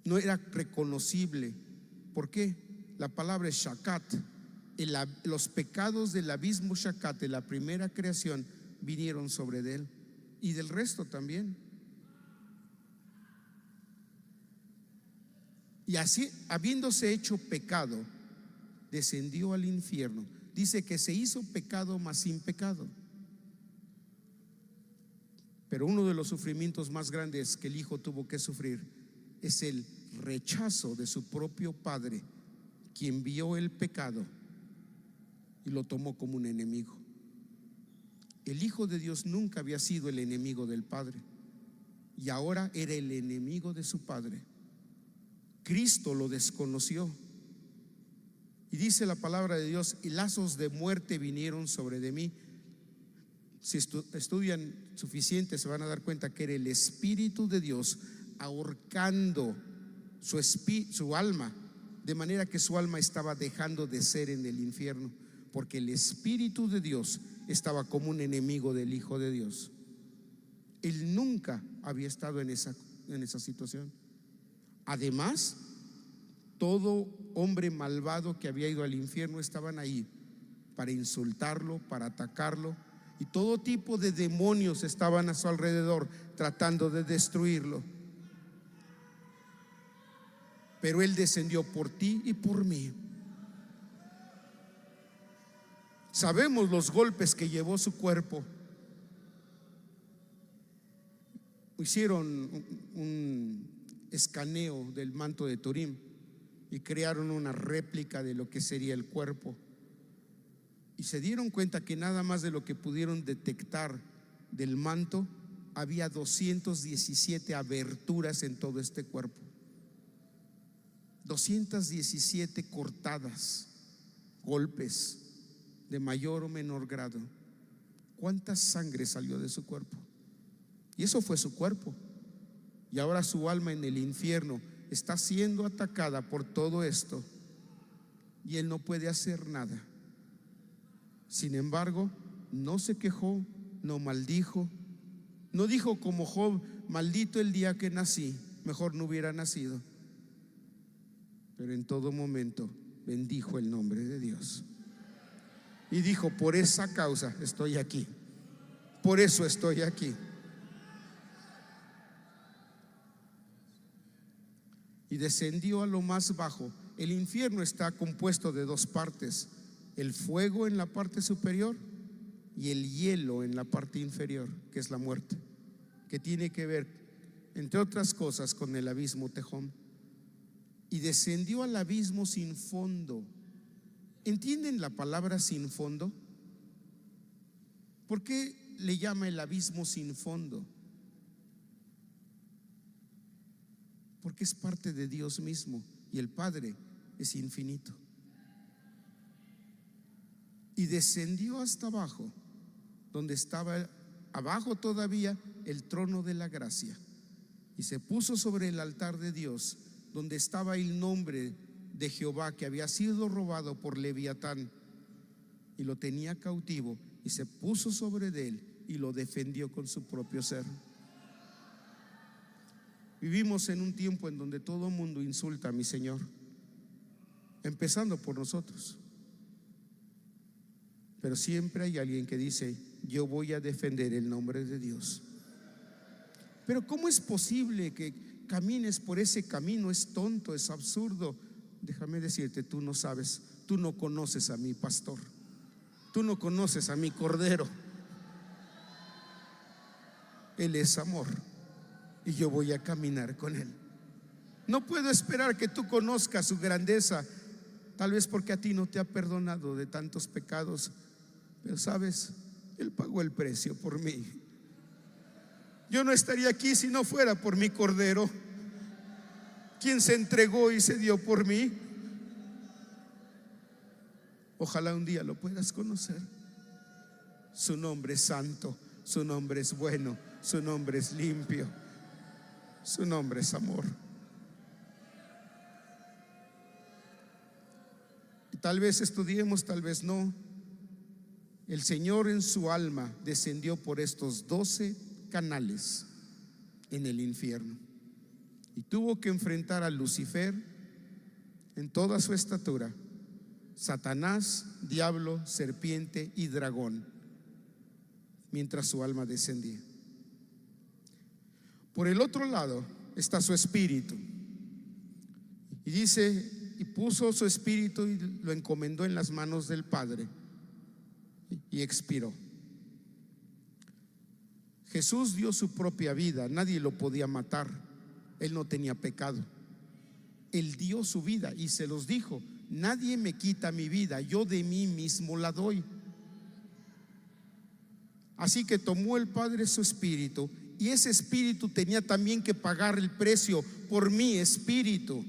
S2: no era reconocible. ¿Por qué? La palabra es shakat. Los pecados del abismo shakat, de la primera creación, vinieron sobre él, y del resto también. Y así, habiéndose hecho pecado, descendió al infierno. Dice que se hizo pecado, mas sin pecado. Pero uno de los sufrimientos más grandes que el Hijo tuvo que sufrir es el rechazo de su propio Padre, quien vio el pecado y lo tomó como un enemigo. El Hijo de Dios nunca había sido el enemigo del Padre, y ahora era el enemigo de su Padre. Cristo lo desconoció, y dice la palabra de Dios: y lazos de muerte vinieron sobre de mí. Si estudian suficiente, se van a dar cuenta que era el Espíritu de Dios ahorcando su alma, de manera que su alma estaba dejando de ser en el infierno, porque el Espíritu de Dios estaba como un enemigo del Hijo de Dios. Él nunca había estado en esa situación. Además, todo hombre malvado que había ido al infierno estaban ahí para insultarlo, para atacarlo, y todo tipo de demonios estaban a su alrededor tratando de destruirlo. Pero Él descendió por ti y por mí. Sabemos los golpes que llevó su cuerpo. Hicieron un escaneo del manto de Turín y crearon una réplica de lo que sería el cuerpo, y se dieron cuenta que nada más de lo que pudieron detectar del manto, había 217 aberturas en todo este cuerpo, 217 cortadas, golpes de mayor o menor grado. ¿Cuánta sangre salió de su cuerpo? Y eso fue su cuerpo. Y ahora su alma en el infierno está siendo atacada por todo esto y él no puede hacer nada. Sin embargo, no se quejó, no maldijo, no dijo como Job: maldito el día que nací, mejor no hubiera nacido. Pero en todo momento bendijo el nombre de Dios y dijo: por esa causa estoy aquí, por eso estoy aquí. Y descendió a lo más bajo. El infierno está compuesto de dos partes: el fuego en la parte superior y el hielo en la parte inferior, que es la muerte, que tiene que ver, entre otras cosas, con el abismo Tejón. Y descendió al abismo sin fondo. ¿Entienden la palabra sin fondo? ¿Por qué le llama el abismo sin fondo? Porque es parte de Dios mismo y el Padre es infinito. Y descendió hasta abajo, donde estaba abajo todavía el trono de la gracia, y se puso sobre el altar de Dios, donde estaba el nombre de Jehová, que había sido robado por Leviatán, y lo tenía cautivo, y se puso sobre él y lo defendió con su propio ser. Vivimos en un tiempo en donde todo el mundo insulta a mi Señor, empezando por nosotros. Pero siempre hay alguien que dice: yo voy a defender el nombre de Dios. Pero ¿cómo es posible que camines por ese camino? Es tonto, es absurdo. Déjame decirte, tú no sabes, tú no conoces a mi pastor, tú no conoces a mi cordero. Él es amor y yo voy a caminar con él. No puedo esperar que tú conozcas su grandeza, tal vez porque a ti no te ha perdonado de tantos pecados. Pero sabes, él pagó el precio por mí. Yo no estaría aquí si no fuera por mi cordero, quien se entregó y se dio por mí. Ojalá un día lo puedas conocer. Su nombre es santo, su nombre es bueno, su nombre es limpio, su nombre es amor. Y tal vez estudiemos, tal vez no. El Señor en su alma descendió por estos 12 canales en el infierno y tuvo que enfrentar a Lucifer en toda su estatura, Satanás, diablo, serpiente y dragón, mientras su alma descendía. Por el otro lado está su espíritu, y dice: y puso su espíritu y lo encomendó en las manos del Padre, y expiró. Jesús dio su propia vida, nadie lo podía matar, él no tenía pecado. Él dio su vida y se los dijo: nadie me quita mi vida, yo de mí mismo la doy. Así que tomó el Padre su espíritu, y ese espíritu tenía también que pagar el precio por mi espíritu.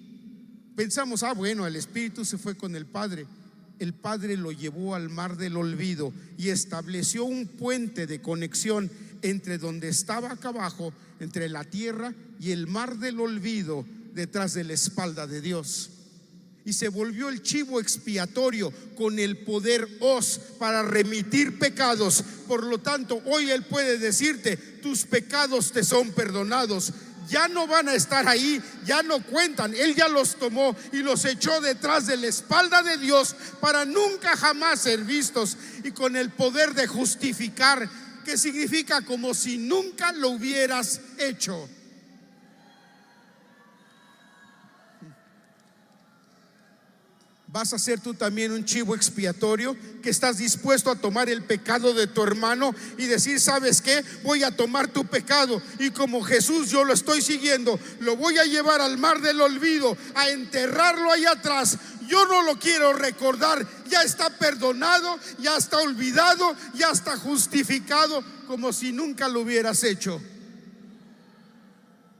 S2: Pensamos: bueno, el espíritu se fue con el Padre. El Padre lo llevó al mar del olvido y estableció un puente de conexión entre donde estaba acá abajo, entre la tierra y el mar del olvido, detrás de la espalda de Dios. Y se volvió el chivo expiatorio con el poder para remitir pecados. Por lo tanto, hoy Él puede decirte: tus pecados te son perdonados. Ya no van a estar ahí, ya no cuentan. Él ya los tomó y los echó detrás de la espalda de Dios para nunca jamás ser vistos. Y con el poder de justificar, que significa como si nunca lo hubieras hecho. Vas a ser tú también un chivo expiatorio, que estás dispuesto a tomar el pecado de tu hermano y decir: ¿sabes qué? Voy a tomar tu pecado, y como Jesús yo lo estoy siguiendo, lo voy a llevar al mar del olvido, a enterrarlo allá atrás. Yo no lo quiero recordar, ya está perdonado, ya está olvidado, ya está justificado, como si nunca lo hubieras hecho.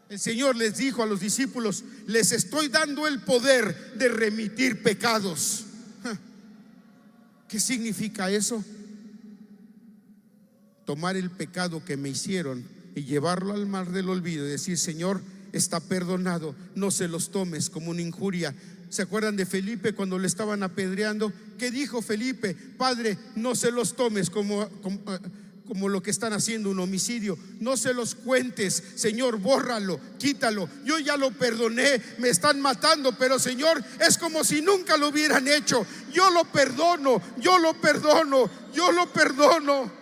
S2: El Señor les dijo a los discípulos: les estoy dando el poder de remitir pecados. ¿Qué significa eso? Tomar el pecado que me hicieron y llevarlo al mar del olvido y decir: Señor, está perdonado. No se los tomes como una injuria. ¿Se acuerdan de Felipe cuando le estaban apedreando? ¿Qué dijo Felipe? Padre, no se los tomes como lo que están haciendo, un homicidio. No se los cuentes, Señor, bórralo, quítalo. Yo ya lo perdoné, me están matando, pero Señor, es como si nunca lo hubieran hecho. Yo lo perdono, yo lo perdono, yo lo perdono.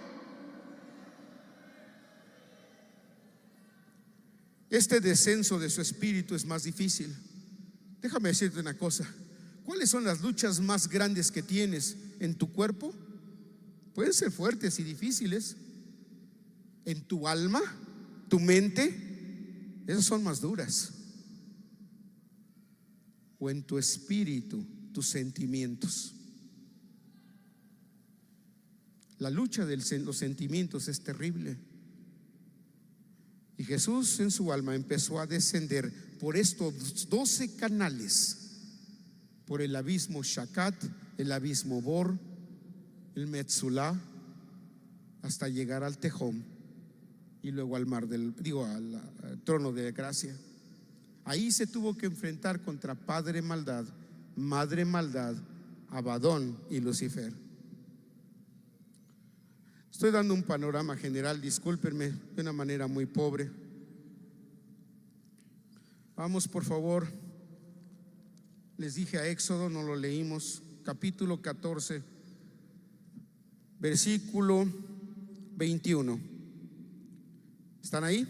S2: Este descenso de su espíritu es más difícil. Déjame decirte una cosa. ¿Cuáles son las luchas más grandes que tienes en tu cuerpo? Pueden ser fuertes y difíciles. En tu alma, tu mente, esas son más duras. O en tu espíritu, tus sentimientos. La lucha de los sentimientos es terrible. Y Jesús en su alma empezó a descender por estos 12 canales, por el abismo Shakat, el abismo Bor, el Metzulá, hasta llegar al Tejón y luego al al trono de gracia. Ahí se tuvo que enfrentar contra padre maldad, madre maldad, Abadón y Lucifer. Estoy dando un panorama general, discúlpenme, de una manera muy pobre. Vamos, por favor. Les dije a Éxodo, no lo leímos, capítulo 14, versículo 21. ¿Están ahí?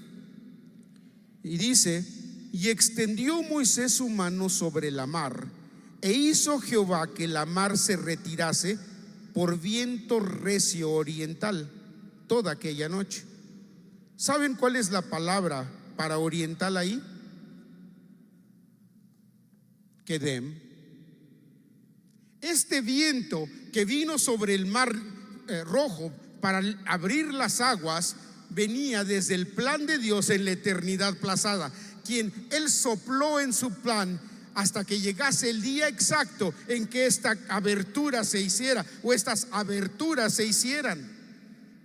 S2: Y dice: y extendió Moisés su mano sobre la mar, e hizo Jehová que la mar se retirase por viento recio oriental toda aquella noche. ¿Saben cuál es la palabra para oriental ahí? Kedem. Este viento que vino sobre el mar rojo para abrir las aguas venía desde el plan de Dios en la eternidad pasada, quien Él sopló en su plan hasta que llegase el día exacto en que esta abertura se hiciera, o estas aberturas se hicieran.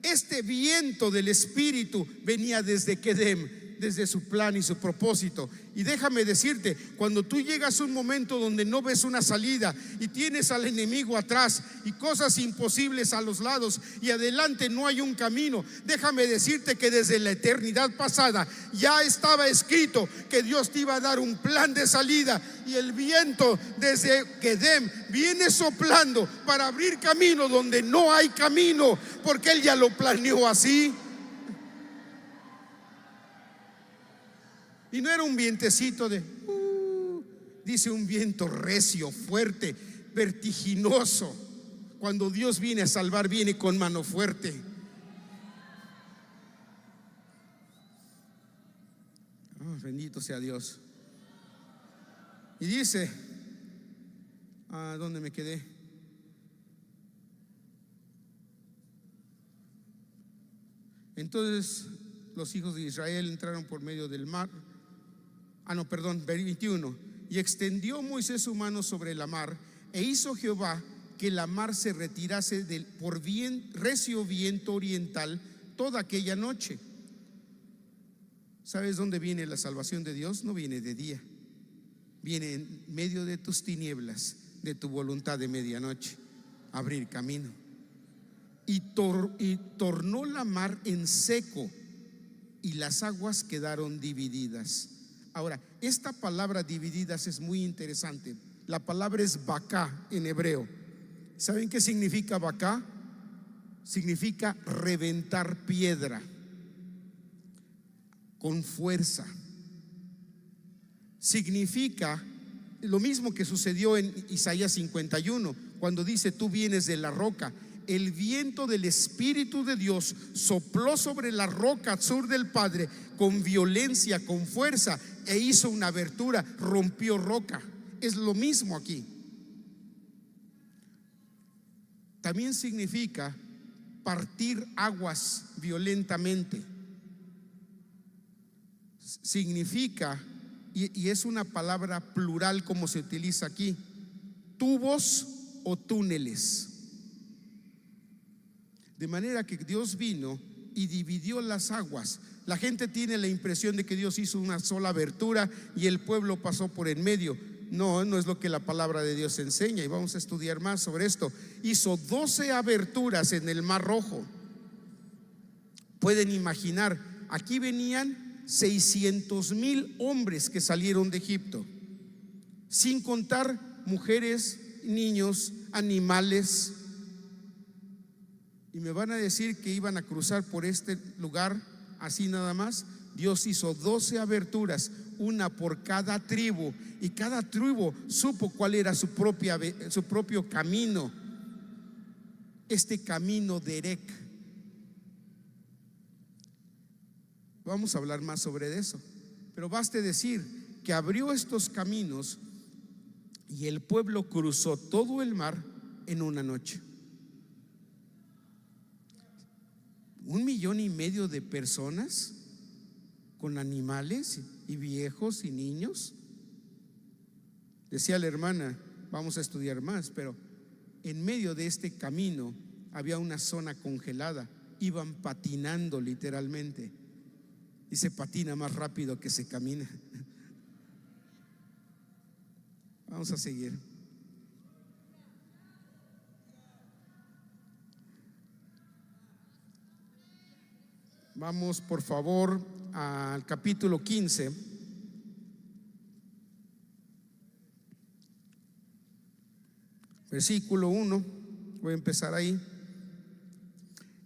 S2: Este viento del Espíritu venía desde Kedem, desde su plan y su propósito. Y déjame decirte, cuando tú llegas a un momento donde no ves una salida y tienes al enemigo atrás y cosas imposibles a los lados y adelante no hay un camino, déjame decirte que desde la eternidad pasada ya estaba escrito que Dios te iba a dar un plan de salida, y el viento desde Kedem viene soplando para abrir camino donde no hay camino, porque Él ya lo planeó así. Y no era un vientecito dice un viento recio, fuerte, vertiginoso. Cuando Dios viene a salvar, viene con mano fuerte. Bendito sea Dios. Y dice, ¿dónde me quedé? Entonces los hijos de Israel entraron por medio del mar. 21. Y extendió Moisés su mano sobre la mar, e hizo Jehová que la mar se retirase por recio viento oriental toda aquella noche. ¿Sabes dónde viene la salvación de Dios? No viene de día, viene en medio de tus tinieblas, de tu voluntad de medianoche, abrir camino. Y tornó la mar en seco, y las aguas quedaron divididas. Ahora, esta palabra divididas es muy interesante. La palabra es baká en hebreo. ¿Saben qué significa baká? Significa reventar piedra con fuerza. Significa lo mismo que sucedió en Isaías 51, cuando dice: tú vienes de la roca. El viento del Espíritu de Dios sopló sobre la roca sur del Padre con violencia, con fuerza, e hizo una abertura, rompió roca. Es lo mismo aquí. También significa partir aguas violentamente. Significa, y es una palabra plural como se utiliza aquí, tubos o túneles. De manera que Dios vino y dividió las aguas. La gente tiene la impresión de que Dios hizo una sola abertura y el pueblo pasó por en medio. No, no es lo que la palabra de Dios enseña, y vamos a estudiar más sobre esto. Hizo 12 aberturas en el Mar Rojo. Pueden imaginar, aquí venían 600,000 hombres que salieron de Egipto, sin contar mujeres, niños, animales. Y me van a decir que iban a cruzar por este lugar así nada más. Dios hizo 12 aberturas, una por cada tribu, y cada tribu supo cuál era su propio camino. Este camino de Erec. Vamos a hablar más sobre eso, pero baste decir que abrió estos caminos y el pueblo cruzó todo el mar en una noche. 1,5 millones de personas, con animales y viejos y niños. Decía la hermana, vamos a estudiar más, pero en medio de este camino había una zona congelada. Iban patinando literalmente, y se patina más rápido que se camina. Vamos a seguir. Vamos por favor al capítulo 15, versículo 1. Voy a empezar ahí.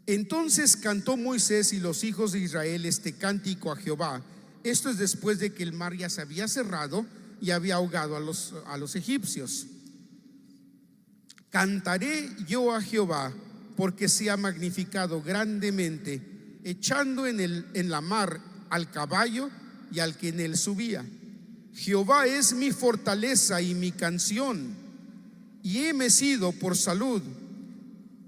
S2: Entonces cantó Moisés y los hijos de Israel este cántico a Jehová. Esto es después de que el mar ya se había cerrado y había ahogado a los egipcios. Cantaré yo a Jehová, porque se ha magnificado grandemente, echando en la mar al caballo y al que en él subía. Jehová es mi fortaleza y mi canción, y heme sido por salud.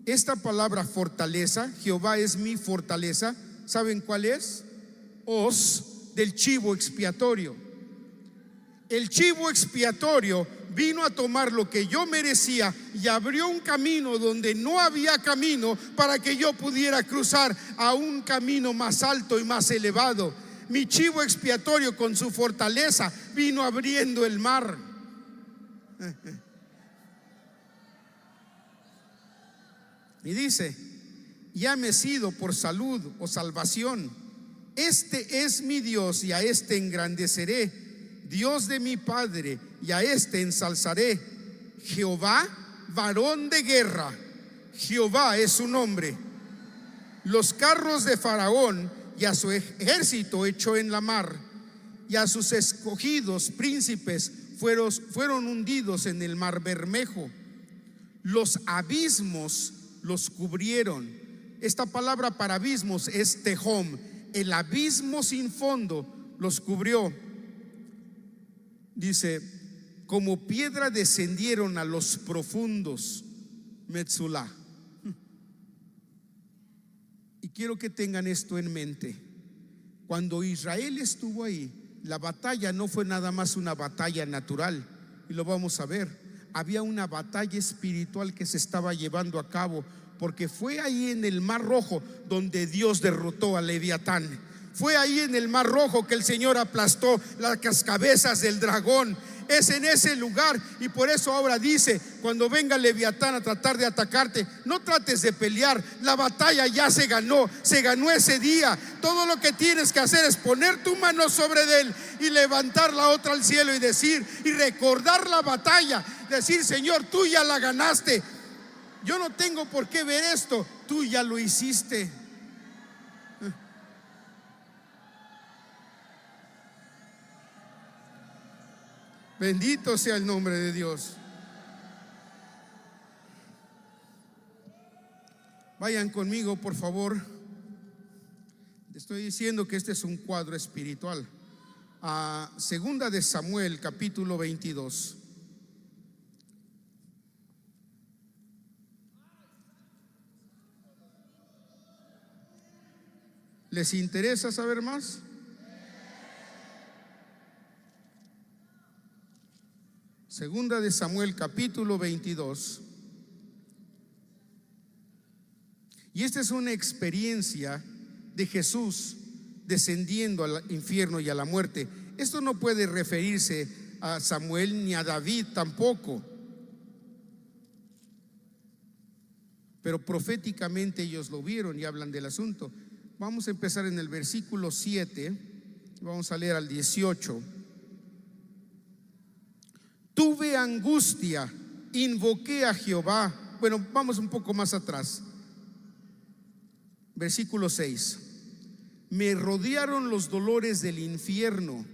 S2: Esta palabra fortaleza, Jehová es mi fortaleza, ¿saben cuál es? Hoz del chivo expiatorio. El chivo expiatorio vino a tomar lo que yo merecía y abrió un camino donde no había camino, para que yo pudiera cruzar a un camino más alto y más elevado. Mi chivo expiatorio con su fortaleza vino abriendo el mar. Y dice: ya me he sido por salud o salvación. Este es mi Dios y a este engrandeceré. Dios de mi Padre, y a este ensalzaré. Jehová, varón de guerra, Jehová es su nombre. Los carros de Faraón y a su ejército echó en la mar, y a sus escogidos príncipes fueron hundidos en el mar Bermejo. Los abismos los cubrieron. Esta palabra para abismos es tehom. El abismo sin fondo los cubrió. Dice: como piedra descendieron a los profundos. Metzulá. Y quiero que tengan esto en mente. Cuando Israel estuvo ahí, la batalla no fue nada más una batalla natural, y lo vamos a ver. Había una batalla espiritual que se estaba llevando a cabo, porque fue ahí en el Mar Rojo donde Dios derrotó a Leviatán. Fue ahí en el Mar Rojo que el Señor aplastó las cabezas del dragón. Es en ese lugar, y por eso ahora dice: cuando venga Leviatán a tratar de atacarte, no trates de pelear. La batalla ya se ganó ese día. Todo lo que tienes que hacer es poner tu mano sobre él y levantar la otra al cielo y decir, y recordar la batalla, decir: Señor, tú ya la ganaste. Yo no tengo por qué ver esto, tú ya lo hiciste. Bendito sea el nombre de Dios. Vayan conmigo, por favor. Estoy diciendo que este es un cuadro espiritual. A Segunda de Samuel, capítulo 22. ¿Les interesa saber más? Segunda de Samuel, capítulo 22. Y esta es una experiencia de Jesús descendiendo al infierno y a la muerte. Esto no puede referirse a Samuel ni a David tampoco, pero proféticamente ellos lo vieron y hablan del asunto. Vamos a empezar en el versículo 7, vamos a leer al 18. Tuve angustia, invoqué a Jehová. Bueno, vamos un poco más atrás. Versículo 6. Me rodearon los dolores del infierno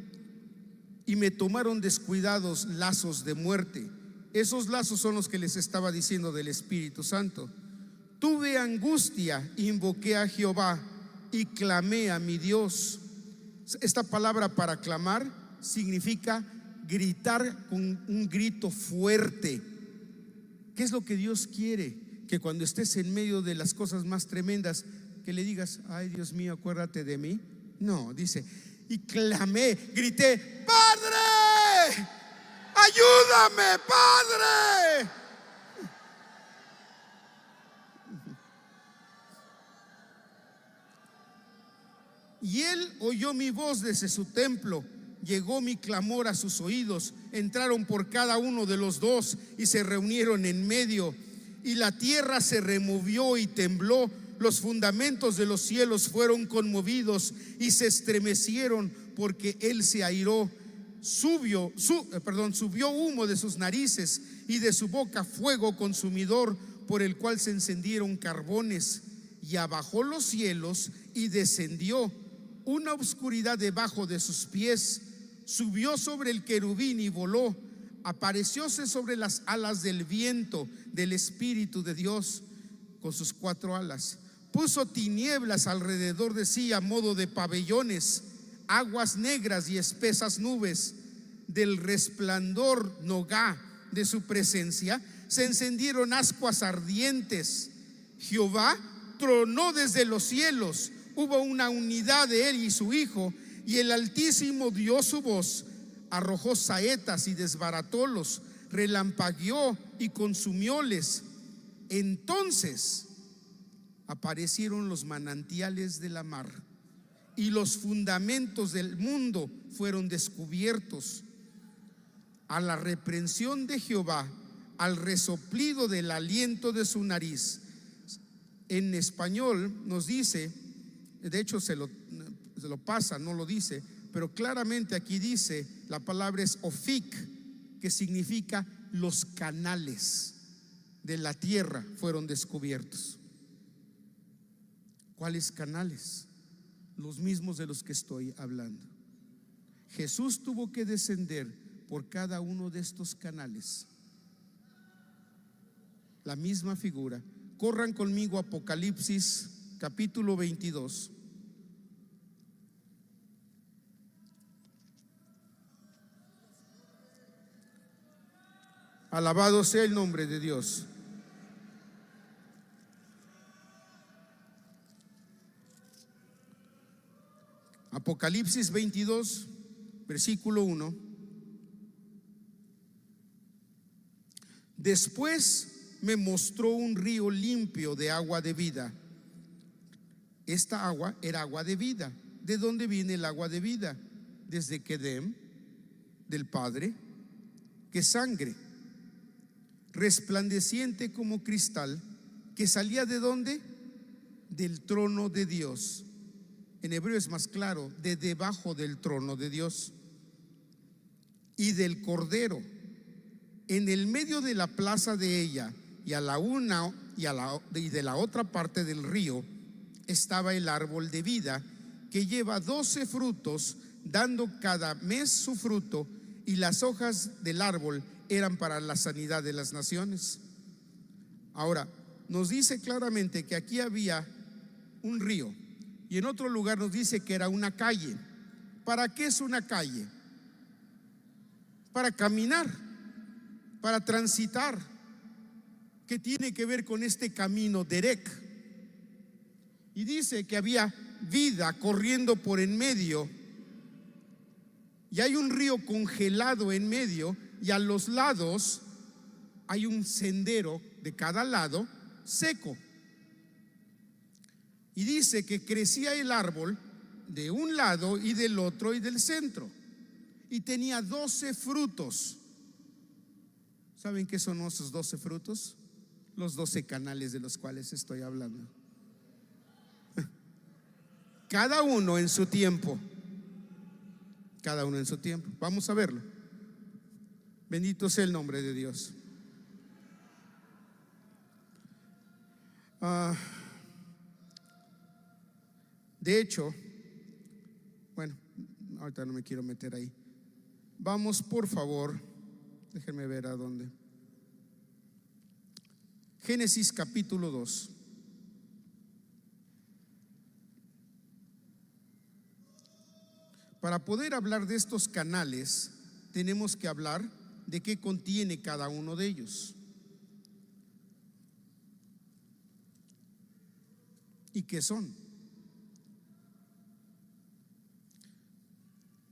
S2: y me tomaron descuidados lazos de muerte. Esos lazos son los que les estaba diciendo del Espíritu Santo. Tuve angustia, invoqué a Jehová y clamé a mi Dios. Esta palabra para clamar significa gritar con un grito fuerte. ¿Qué es lo que Dios quiere? Que cuando estés en medio de las cosas más tremendas, que le digas: ay, Dios mío, acuérdate de mí. No, dice, y clamé, grité: Padre, ayúdame, Padre. Y él oyó mi voz desde su templo. Llegó mi clamor a sus oídos. Entraron por cada uno de los dos y se reunieron en medio. Y la tierra se removió y tembló. Los fundamentos de los cielos fueron conmovidos y se estremecieron, porque él se airó. Subió humo de sus narices y de su boca fuego consumidor, por el cual se encendieron carbones. Y abajó los cielos y descendió. Una oscuridad debajo de sus pies. Subió sobre el querubín y voló. Aparecióse sobre las alas del viento del Espíritu de Dios con sus 4 alas. Puso tinieblas alrededor de sí a modo de pabellones, aguas negras y espesas nubes. Del resplandor nogá de su presencia se encendieron ascuas ardientes. Jehová tronó desde los cielos. Hubo una unidad de él y su Hijo, y el Altísimo dio su voz, arrojó saetas y desbaratólos, relampagueó y consumióles. Entonces aparecieron los manantiales de la mar, y los fundamentos del mundo fueron descubiertos. A la reprensión de Jehová, al resoplido del aliento de su nariz. En español nos dice, de hecho se lo pasa, no lo dice, pero claramente aquí dice, la palabra es ophik, que significa los canales de la tierra fueron descubiertos. ¿Cuáles canales? Los mismos de los que estoy hablando. Jesús tuvo que descender por cada uno de estos canales. La misma figura. Corran conmigo a Apocalipsis capítulo 22. Alabado sea el nombre de Dios. Apocalipsis 22, versículo 1. Después me mostró un río limpio de agua de vida. Esta agua era agua de vida. ¿De dónde viene el agua de vida? Desde Kedem, del Padre, que sangre, resplandeciente como cristal, que salía ¿de dónde? Del trono de Dios. En hebreo es más claro, de debajo del trono de Dios y del Cordero. En el medio de la plaza de ella y a la una y de la otra parte del río estaba el árbol de vida, que lleva 12 frutos, dando cada mes su fruto, y las hojas del árbol eran para la sanidad de las naciones. Ahora, nos dice claramente que aquí había un río, y en otro lugar nos dice que era una calle. ¿Para qué es una calle? Para caminar, para transitar. ¿Qué tiene que ver con este camino Derek? Y dice que había vida corriendo por en medio, y hay un río congelado en medio, y a los lados hay un sendero de cada lado seco. Y dice que crecía el árbol de un lado y del otro y del centro, y tenía 12 frutos. ¿Saben qué son esos 12 frutos? Los 12 canales de los cuales estoy hablando. Cada uno en su tiempo. Cada uno en su tiempo. Vamos a verlo. Bendito sea el nombre de Dios. De hecho, bueno, ahorita no me quiero meter ahí. Vamos, por favor, déjenme ver a dónde. Génesis capítulo 2. Para poder hablar de estos canales, tenemos que hablar de qué contiene cada uno de ellos y qué son.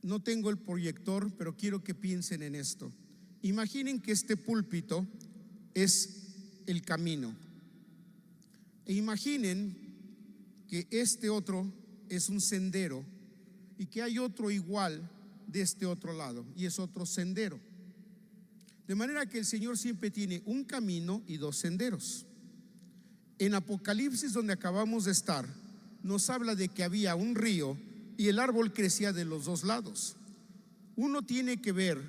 S2: No tengo el proyector, pero quiero que piensen en esto. Imaginen que este púlpito es el camino, e imaginen que este otro es un sendero, y que hay otro igual de este otro lado, y es otro sendero. De manera que el Señor siempre tiene un camino y dos senderos. En Apocalipsis, donde acabamos de estar, nos habla de que había un río y el árbol crecía de los dos lados. Uno tiene que ver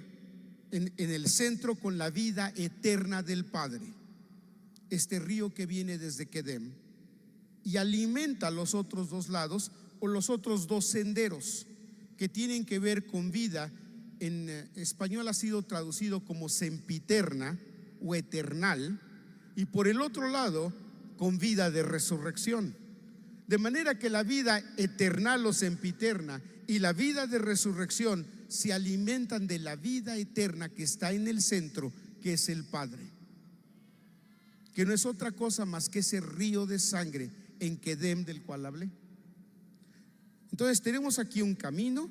S2: en el centro con la vida eterna del Padre, este río que viene desde Quedem, y alimenta los otros dos lados, o los otros dos senderos, que tienen que ver con vida. En español ha sido traducido como sempiterna o eternal, y por el otro lado con vida de resurrección. De manera que la vida eternal o sempiterna y la vida de resurrección se alimentan de la vida eterna que está en el centro, que es el Padre, que no es otra cosa más que ese río de sangre en Quedem del cual hablé. Entonces tenemos aquí un camino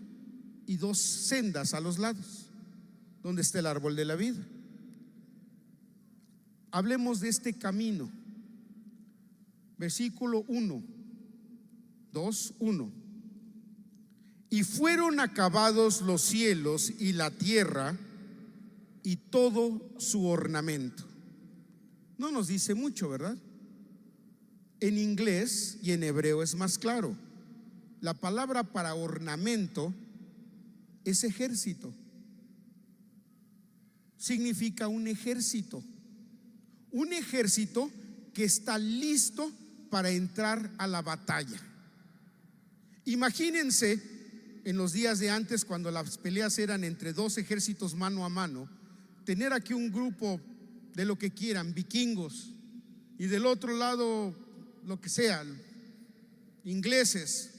S2: y dos sendas a los lados, donde está el árbol de la vida. Hablemos de este camino. Versículo 2:1. Y fueron acabados los cielos y la tierra y todo su ornamento. No nos dice mucho, ¿verdad? En inglés y en hebreo es más claro. La palabra para ornamento es ejército. Significa un ejército. Un ejército que está listo para entrar a la batalla. Imagínense en los días de antes, cuando las peleas eran entre dos ejércitos mano a mano, tener aquí un grupo de lo que quieran, vikingos, y del otro lado lo que sea, ingleses,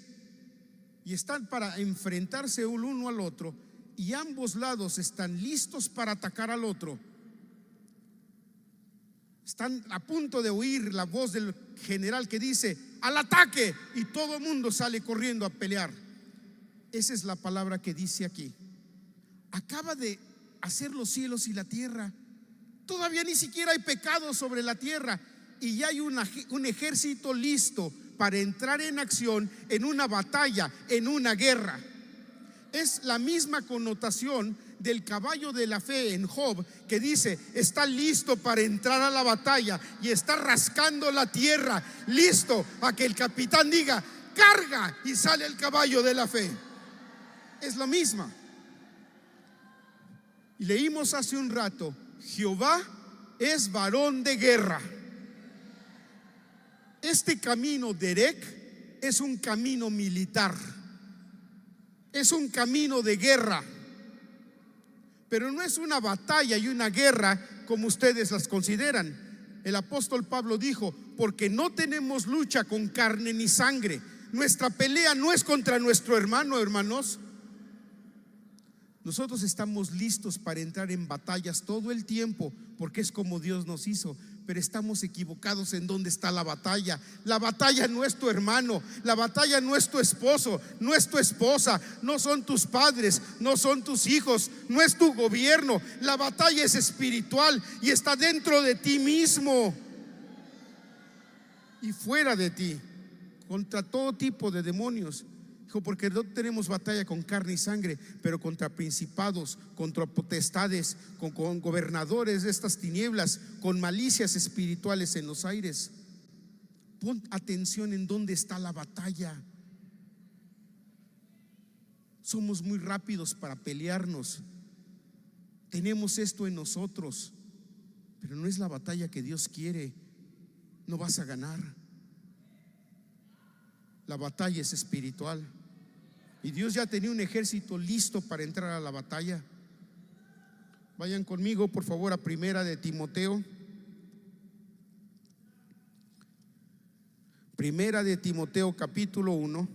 S2: y están para enfrentarse el uno al otro, y ambos lados están listos para atacar al otro. Están a punto de oír la voz del general que dice: al ataque, y todo el mundo sale corriendo a pelear. Esa es la palabra que dice aquí. Acaba de hacer los cielos y la tierra. Todavía ni siquiera hay pecado sobre la tierra, y ya hay un ejército listo para entrar en acción en una batalla, en una guerra. Es la misma connotación del caballo de la fe en Job, que dice: está listo para entrar a la batalla y está rascando la tierra, listo a que el capitán diga: carga, y sale el caballo de la fe. Es la misma. Y leímos hace un rato: Jehová es varón de guerra. Este camino Derek es un camino militar, es un camino de guerra, pero no es una batalla y una guerra como ustedes las consideran. El apóstol Pablo dijo: porque no tenemos lucha con carne ni sangre. Nuestra pelea no es contra nuestro hermano, hermanos. Nosotros estamos listos para entrar en batallas todo el tiempo, porque es como Dios nos hizo. Pero estamos equivocados en dónde está la batalla. La batalla no es tu hermano, la batalla no es tu esposo, no es tu esposa, no son tus padres, no son tus hijos, no es tu gobierno. La batalla es espiritual y está dentro de ti mismo y fuera de ti. contra todo tipo de demonios. Dijo, porque no tenemos batalla con carne y sangre, pero contra principados, contra potestades, con gobernadores de estas tinieblas, con malicias espirituales en los aires. Pon atención en dónde está la batalla. Somos muy rápidos para pelearnos. Tenemos esto en nosotros, pero no es la batalla que Dios quiere. No vas a ganar. La batalla es espiritual. Y Dios ya tenía un ejército listo para entrar a la batalla. Vayan conmigo, por favor, a Primera de Timoteo. Primera de Timoteo, capítulo 1.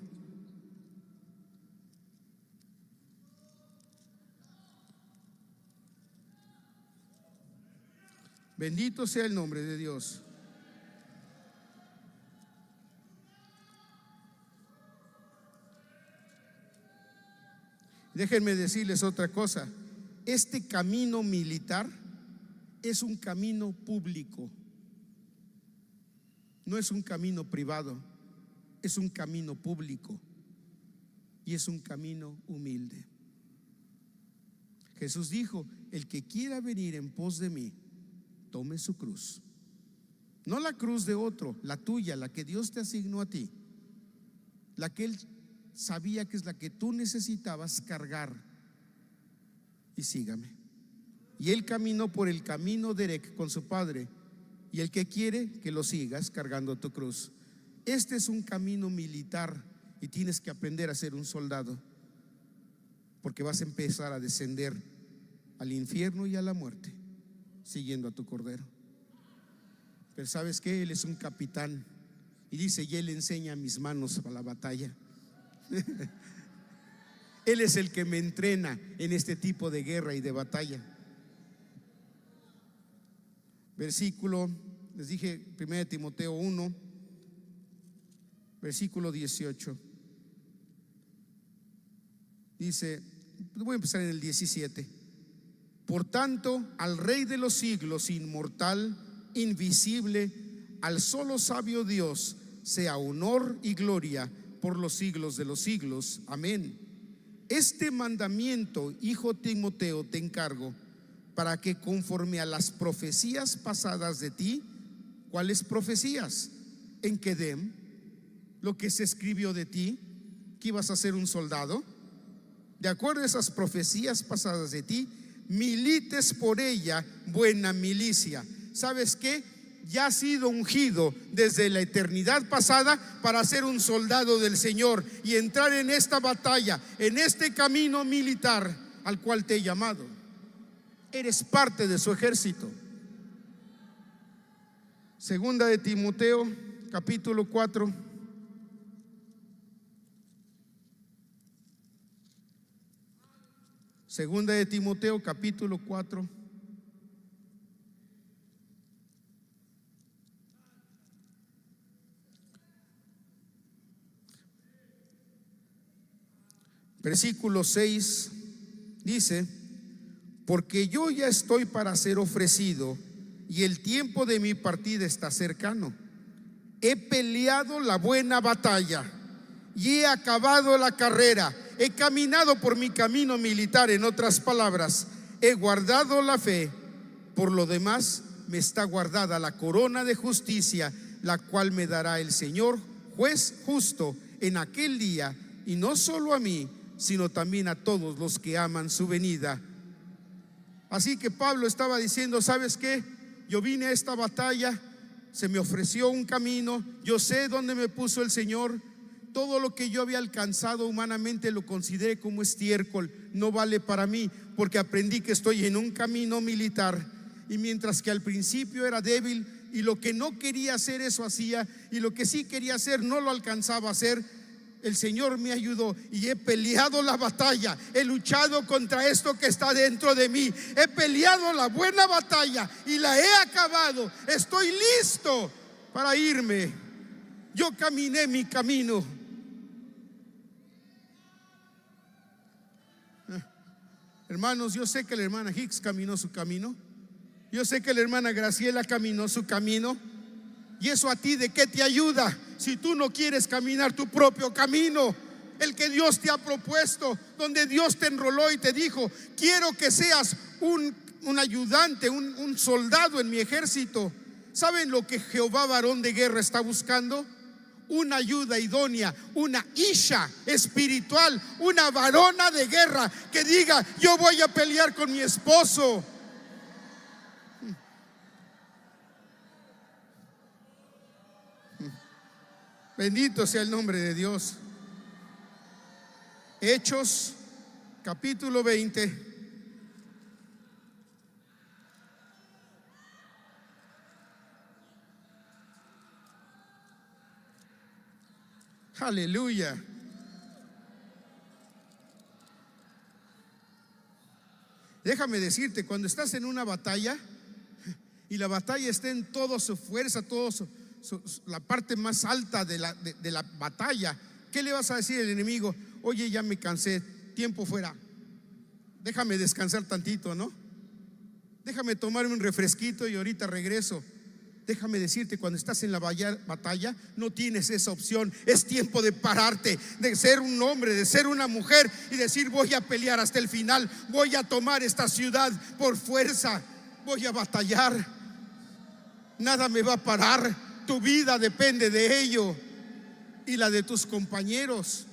S2: Bendito sea el nombre de Dios. Déjenme decirles otra cosa. Este camino militar es un camino público. No es un camino privado, es un camino público y es un camino humilde. Jesús dijo: el que quiera venir en pos de mí, tome su cruz. No la cruz de otro, la tuya, la que Dios te asignó a ti, la que Él sabía que es la que tú necesitabas cargar, y sígame. Y Él caminó por el camino derecho con su Padre, y el que quiere que lo sigas cargando tu cruz. Este es un camino militar y tienes que aprender a ser un soldado, porque vas a empezar a descender al infierno y a la muerte siguiendo a tu Cordero. Pero ¿sabes qué? Él es un capitán y dice: y Él enseña mis manos para la batalla. Él es el que me entrena en este tipo de guerra y de batalla. Versículo, les dije, 1 Timoteo 1, versículo 18. Dice, voy a empezar en el 17. Por tanto, al Rey de los siglos, inmortal, invisible, al solo sabio Dios, sea honor y gloria por los siglos de los siglos. Amén. Este mandamiento, hijo Timoteo, te encargo, para que conforme a las profecías pasadas de ti. ¿Cuáles profecías? En Quedem, lo que se escribió de ti, que ibas a ser un soldado. De acuerdo a esas profecías pasadas de ti, milites por ella buena milicia. ¿Sabes qué? Ya has sido ungido desde la eternidad pasada para ser un soldado del Señor y entrar en esta batalla, en este camino militar al cual te he llamado. Eres parte de su ejército. Segunda de Timoteo, capítulo 4. Segunda de Timoteo, capítulo 4. Versículo 6 dice: porque yo ya estoy para ser ofrecido y el tiempo de mi partida está cercano. He peleado la buena batalla y he acabado la carrera. He caminado por mi camino militar. En otras palabras, he guardado la fe. Por lo demás, me está guardada la corona de justicia, la cual me dará el Señor, juez justo, en aquel día, y no solo a mí, sino también a todos los que aman su venida. Así que Pablo estaba diciendo: ¿sabes qué? Yo vine a esta batalla, se me ofreció un camino, yo sé dónde me puso el Señor. Todo lo que yo había alcanzado humanamente lo consideré como estiércol, no vale para mí, porque aprendí que estoy en un camino militar. Y mientras que al principio era débil y lo que no quería hacer eso hacía, y lo que sí quería hacer no lo alcanzaba a hacer, el Señor me ayudó y he peleado la batalla. He luchado contra esto que está dentro de mí. He peleado la buena batalla y la he acabado. Estoy listo para irme. Yo caminé mi camino. Hermanos, yo sé que la hermana Hicks caminó su camino. Yo sé que la hermana Graciela caminó su camino. ¿Y eso a ti de qué te ayuda? si tú no quieres caminar tu propio camino, el que Dios te ha propuesto, donde Dios te enroló y te dijo: quiero que seas un ayudante, un soldado en mi ejército. ¿Saben lo que Jehová varón de guerra está buscando? Una ayuda idónea, una isha espiritual, una varona de guerra que diga: yo voy a pelear con mi esposo. Bendito sea el nombre de Dios. Hechos capítulo 20. Aleluya. Déjame decirte, cuando estás en una batalla y la batalla está en toda su fuerza, la parte más alta de la batalla, ¿qué le vas a decir al enemigo? Oye, ya me cansé, tiempo fuera, déjame descansar tantito, ¿no? Déjame tomarme un refresquito y ahorita regreso. Déjame decirte, cuando estás en la batalla, no tienes esa opción. Es tiempo de pararte, de ser un hombre, de ser una mujer y decir: voy a pelear hasta el final, voy a tomar esta ciudad por fuerza, voy a batallar. Nada me va a parar. Tu vida depende de ello y la de tus compañeros.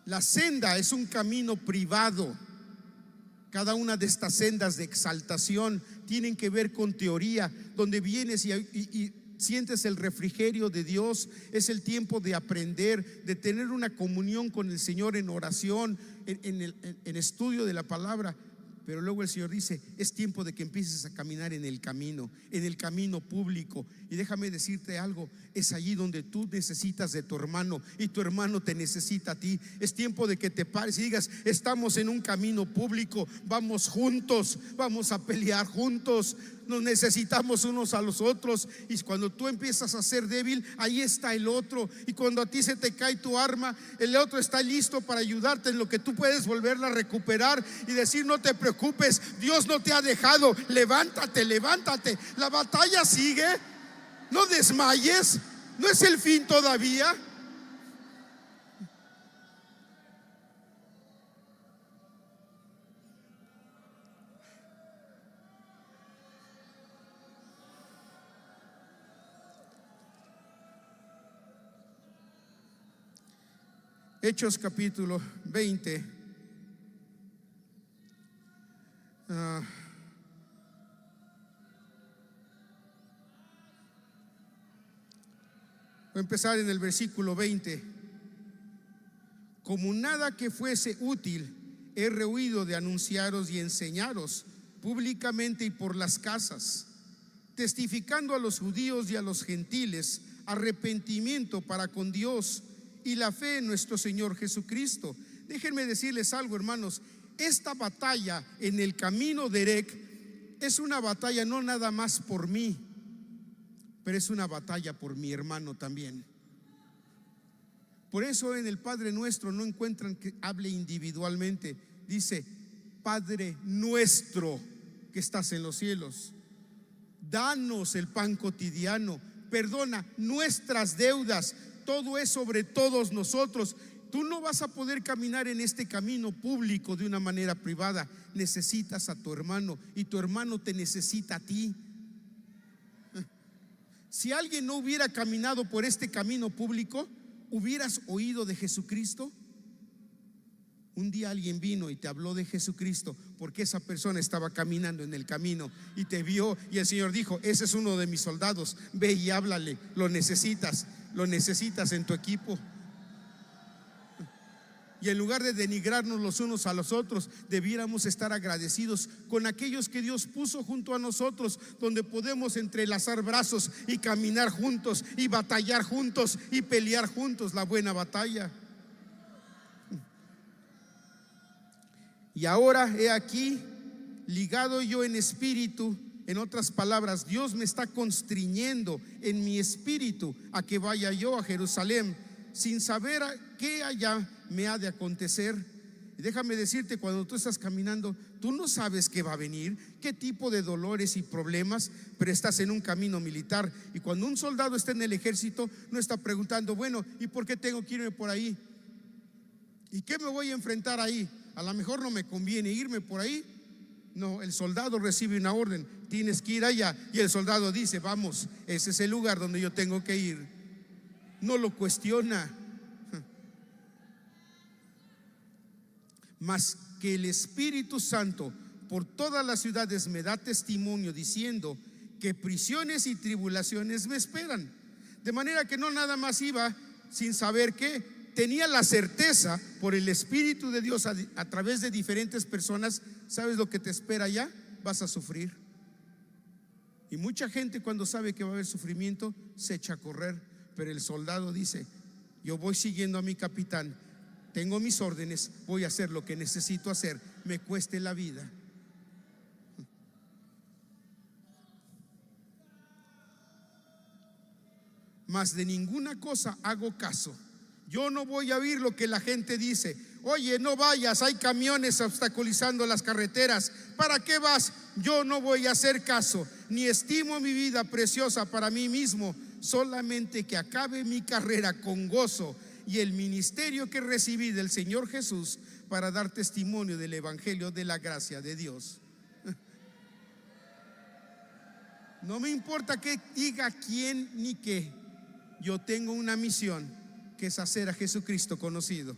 S2: La senda es un camino privado. Cada una de estas sendas de exaltación tienen que ver con teoría, donde vienes y sientes el refrigerio de Dios. Es el tiempo de aprender, de tener una comunión con el Señor en oración, en estudio de la palabra. Pero luego el Señor dice: es tiempo de que empieces a caminar en el camino público. Y déjame decirte algo: es allí donde tú necesitas de tu hermano y tu hermano te necesita a ti. Es tiempo de que te pares y digas: estamos en un camino público, vamos juntos, vamos a pelear juntos, nos necesitamos unos a los otros. Y cuando tú empiezas a ser débil, ahí está el otro. Y cuando a ti se te cae tu arma, el otro está listo para ayudarte en lo que tú puedes volverla a recuperar y decir: no te preocupes, Dios no te ha dejado, levántate, levántate, la batalla sigue, no desmayes, no es el fin todavía. Hechos capítulo 20. Voy a empezar en el versículo 20. Como nada que fuese útil, he rehuido de anunciaros y enseñaros públicamente y por las casas, testificando a los judíos y a los gentiles arrepentimiento para con Dios y la fe en nuestro Señor Jesucristo. Déjenme decirles algo, hermanos: esta batalla en el camino de Erec es una batalla no nada más por mí, pero es una batalla por mi hermano también. Por eso en el Padre Nuestro no encuentran que hable individualmente. Dice: Padre nuestro que estás en los cielos, danos el pan cotidiano, perdona nuestras deudas. Todo es sobre todos nosotros. Tú no vas a poder caminar en este camino público de una manera privada. Necesitas a tu hermano y tu hermano te necesita a ti. Si alguien no hubiera caminado por este camino público, ¿hubieras oído de Jesucristo? Un día alguien vino y te habló de Jesucristo porque esa persona estaba caminando en el camino y te vio, y el Señor dijo: ese es uno de mis soldados, ve y háblale, lo necesitas en tu equipo. Y en lugar de denigrarnos los unos a los otros, debiéramos estar agradecidos con aquellos que Dios puso junto a nosotros, donde podemos entrelazar brazos y caminar juntos y batallar juntos y pelear juntos la buena batalla. Y ahora he aquí, ligado yo en espíritu. En otras palabras, Dios me está constriñendo en mi espíritu a que vaya yo a Jerusalén, sin saber qué allá me ha de acontecer. Y déjame decirte, cuando tú estás caminando, tú no sabes qué va a venir, qué tipo de dolores y problemas, pero estás en un camino militar. Y cuando un soldado está en el ejército, no está preguntando, bueno, ¿y por qué tengo que irme por ahí? ¿Y qué me voy a enfrentar ahí? A lo mejor no me conviene irme por ahí. No, el soldado recibe una orden, tienes que ir allá. Y el soldado dice, vamos, ese es el lugar donde yo tengo que ir. No lo cuestiona. Mas que el Espíritu Santo por todas las ciudades me da testimonio, diciendo que prisiones y tribulaciones me esperan. De manera que no nada más iba sin saber qué, tenía la certeza por el Espíritu de Dios a través de diferentes personas. ¿Sabes lo que te espera allá? Vas a sufrir. Y mucha gente, cuando sabe que va a haber sufrimiento, se echa a correr. Pero el soldado dice, yo voy siguiendo a mi capitán, tengo mis órdenes, voy a hacer lo que necesito hacer, me cueste la vida. Mas de ninguna cosa hago caso. Yo no voy a oír lo que la gente dice. Oye, no vayas, hay camiones obstaculizando las carreteras. ¿Para qué vas? Yo no voy a hacer caso, ni estimo mi vida preciosa para mí mismo, solamente que acabe mi carrera con gozo y el ministerio que recibí del Señor Jesús para dar testimonio del evangelio de la gracia de Dios. No me importa que diga quién ni qué. Yo tengo una misión, que es hacer a Jesucristo conocido.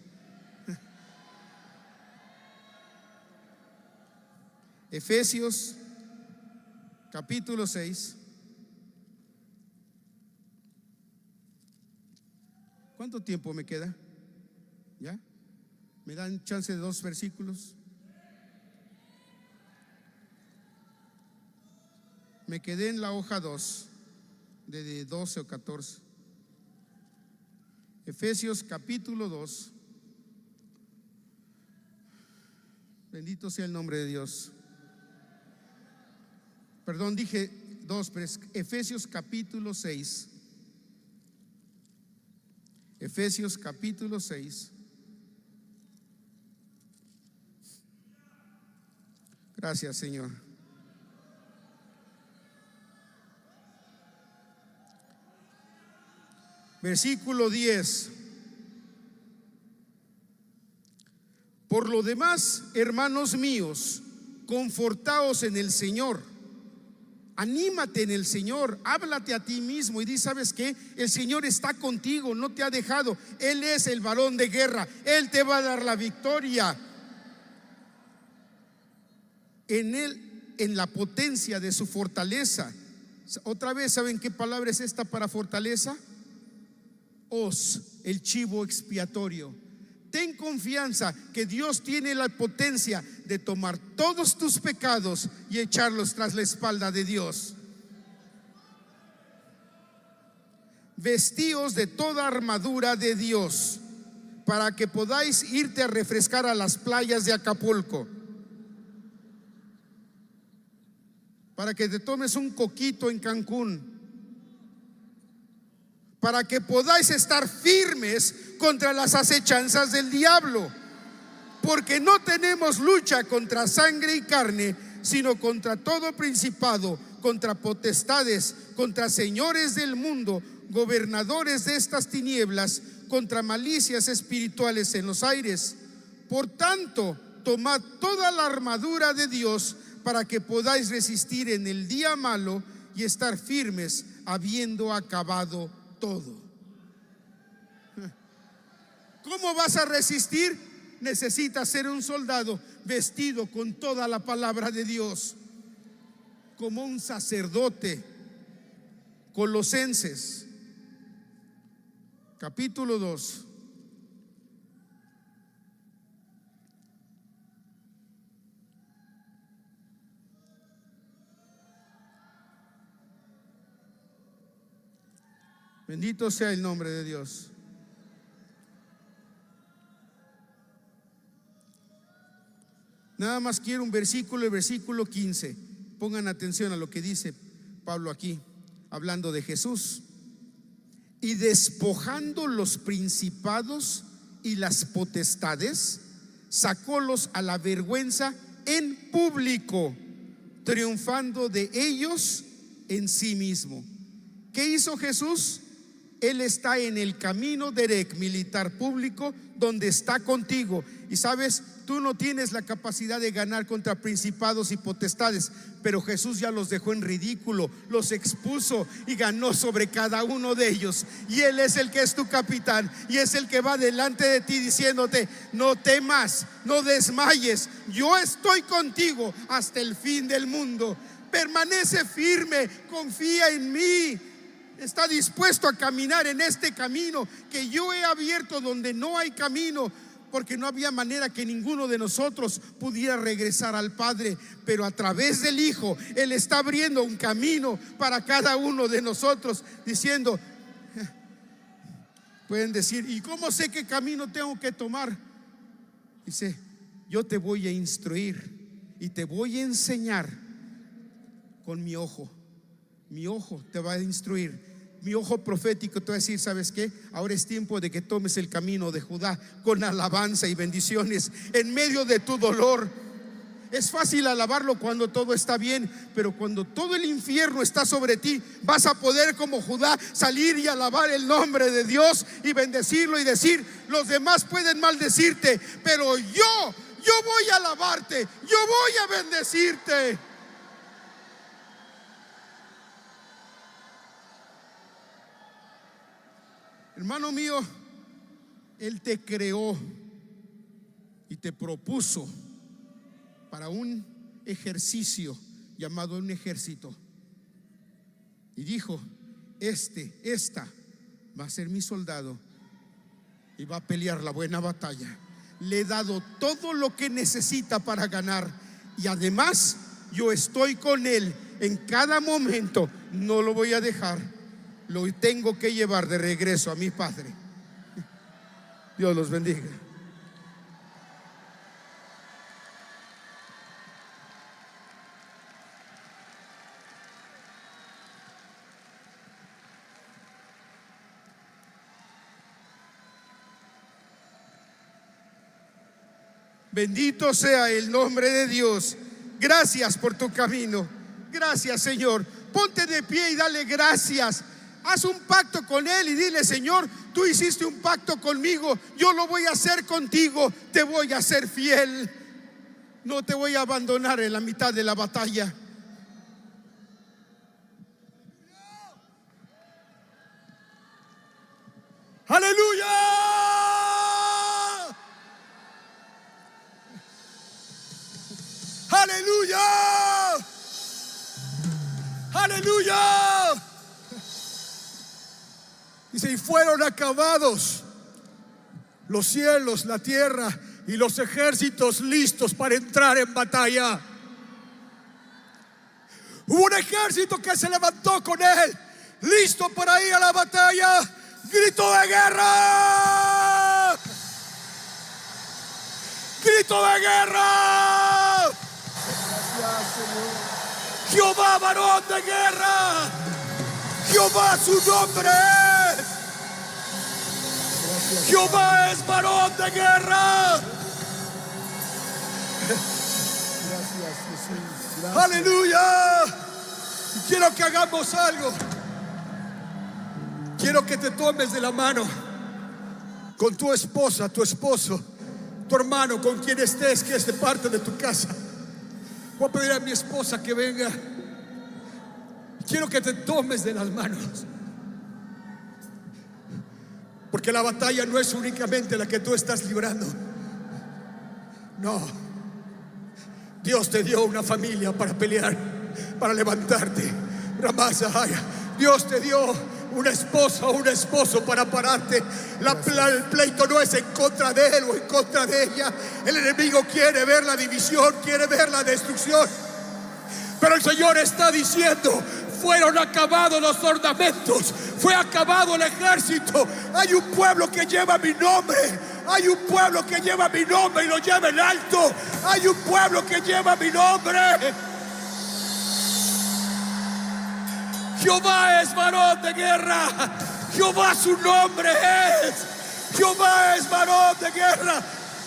S2: Efesios capítulo 6. ¿Cuánto tiempo me queda? ¿Ya? ¿Me dan chance de 2 versículos? Me quedé en la hoja 2 de 12 o 14. Efesios capítulo 2. Bendito sea el nombre de Dios. Perdón, dije 2, pero es Efesios capítulo 6. Efesios capítulo 6. Gracias, Señor. Versículo 10. Por lo demás, hermanos míos, confortaos en el Señor. Anímate en el Señor, háblate a ti mismo y di, ¿sabes qué? El Señor está contigo, no te ha dejado. Él es el varón de guerra, Él te va a dar la victoria. En Él, en la potencia de su fortaleza. Otra vez, ¿saben qué palabra es esta para fortaleza? El chivo expiatorio. Ten confianza que Dios tiene la potencia de tomar todos tus pecados y echarlos tras la espalda de Dios. Vestíos de toda armadura de Dios para que podáis irte a refrescar a las playas de Acapulco, para que te tomes un coquito en Cancún, para que podáis estar firmes contra las acechanzas del diablo, porque no tenemos lucha contra sangre y carne, sino contra todo principado, contra potestades, contra señores del mundo, gobernadores de estas tinieblas, contra malicias espirituales en los aires. Por tanto, tomad toda la armadura de Dios para que podáis resistir en el día malo y estar firmes, habiendo acabado todo. ¿Cómo vas a resistir? Necesitas ser un soldado vestido con toda la palabra de Dios, como un sacerdote. Colosenses capítulo 2. Bendito sea el nombre de Dios. Nada más quiero un versículo, el versículo 15. Pongan atención a lo que dice Pablo aquí, hablando de Jesús. Y despojando los principados y las potestades, sacólos a la vergüenza en público, triunfando de ellos en sí mismo. ¿Qué hizo Jesús? Él está en el camino Derek, militar público, donde está contigo. Y sabes, tú no tienes la capacidad de ganar contra principados y potestades, pero Jesús ya los dejó en ridículo, los expuso y ganó sobre cada uno de ellos. Y Él es el que es tu capitán, y es el que va delante de ti diciéndote: no temas, no desmayes, yo estoy contigo hasta el fin del mundo. Permanece firme, confía en mí. Está dispuesto a caminar en este camino que yo he abierto donde no hay camino, porque no había manera que ninguno de nosotros pudiera regresar al Padre, pero a través del Hijo Él está abriendo un camino para cada uno de nosotros, diciendo, pueden decir: ¿y cómo sé qué camino tengo que tomar? Dice: yo te voy a instruir y te voy a enseñar con mi ojo. Mi ojo te va a instruir. Mi ojo profético te va a decir: ¿sabes qué? Ahora es tiempo de que tomes el camino de Judá con alabanza y bendiciones en medio de tu dolor. Es fácil alabarlo cuando todo está bien, pero cuando todo el infierno está sobre ti, vas a poder, como Judá, salir y alabar el nombre de Dios y bendecirlo y decir: los demás pueden maldecirte, pero yo voy a alabarte, yo voy a bendecirte. Hermano mío, Él te creó y te propuso para un ejercicio llamado un ejército. Y dijo: esta va a ser mi soldado y va a pelear la buena batalla. Le he dado todo lo que necesita para ganar, y además yo estoy con él en cada momento. No lo voy a dejar. Lo tengo que llevar de regreso a mi Padre. Dios los bendiga. Bendito sea el nombre de Dios. Gracias por tu camino. Gracias, Señor. Ponte de pie y dale gracias. Haz un pacto con Él y dile: Señor, tú hiciste un pacto conmigo, yo lo voy a hacer contigo. Te voy a ser fiel. No te voy a abandonar en la mitad de la batalla.
S1: ¡Aleluya! ¡Aleluya! ¡Aleluya! Dice: y fueron acabados los cielos, la tierra y los ejércitos listos para entrar en batalla. Hubo un ejército que se levantó con él, listo para ir a la batalla. Grito de guerra. Grito de guerra. Gracias, Señor. Jehová, varón de guerra. Jehová, su nombre es. Gracias. Jehová es varón de guerra. Gracias, Jesús. Gracias. Aleluya. Y quiero que hagamos algo. Quiero que te tomes de la mano con tu esposa, tu esposo, tu hermano, con quien estés, que es de parte de tu casa. Voy a pedir a mi esposa que venga. Quiero que te tomes de las manos, porque la batalla no es únicamente la que tú estás librando. No, Dios te dio una familia para pelear, para levantarte. Dios te dio una esposa o un esposo para pararte. El pleito no es en contra de él o en contra de ella. El enemigo quiere ver la división, quiere ver la destrucción, pero el Señor está diciendo: fueron acabados los ornamentos, fue acabado el ejército. Hay un pueblo que lleva mi nombre, hay un pueblo que lleva mi nombre y lo lleva en alto. Hay un pueblo que lleva mi nombre. Jehová es varón de guerra. Jehová su nombre es. Jehová es varón de guerra.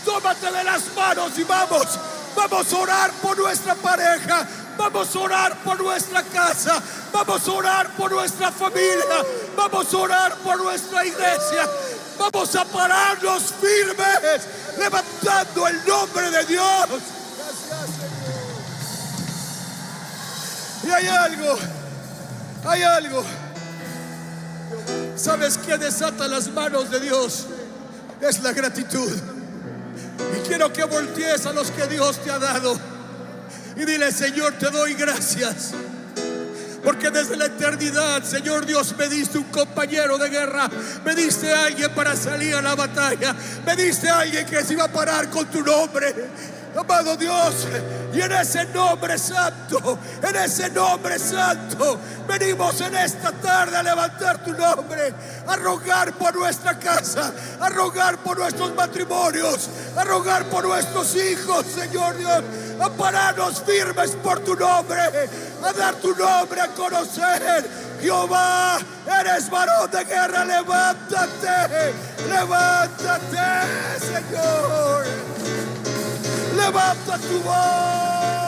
S3: tómate de las manos y vamos. Vamos a orar por nuestra pareja. Vamos a orar por nuestra casa. Vamos a orar por nuestra familia. Vamos a orar por nuestra iglesia. Vamos a pararnos firmes, levantando el nombre de Dios. Y hay algo. ¿Sabes qué desata las manos de Dios? Es la gratitud. Y quiero que voltees a los que Dios te ha dado y dile: Señor, te doy gracias, porque desde la eternidad, Señor Dios, me diste un compañero de guerra. Me diste a alguien para salir a la batalla. Me diste a alguien que se iba a parar con tu nombre, amado Dios. Y en ese nombre santo, venimos en esta tarde a levantar tu nombre, a rogar por nuestra casa, a rogar por nuestros matrimonios, a rogar por nuestros hijos, Señor Dios, a pararnos firmes por tu nombre, a dar tu nombre a conocer. Jehová, eres varón de guerra, levántate, Señor. Levanta tu voz.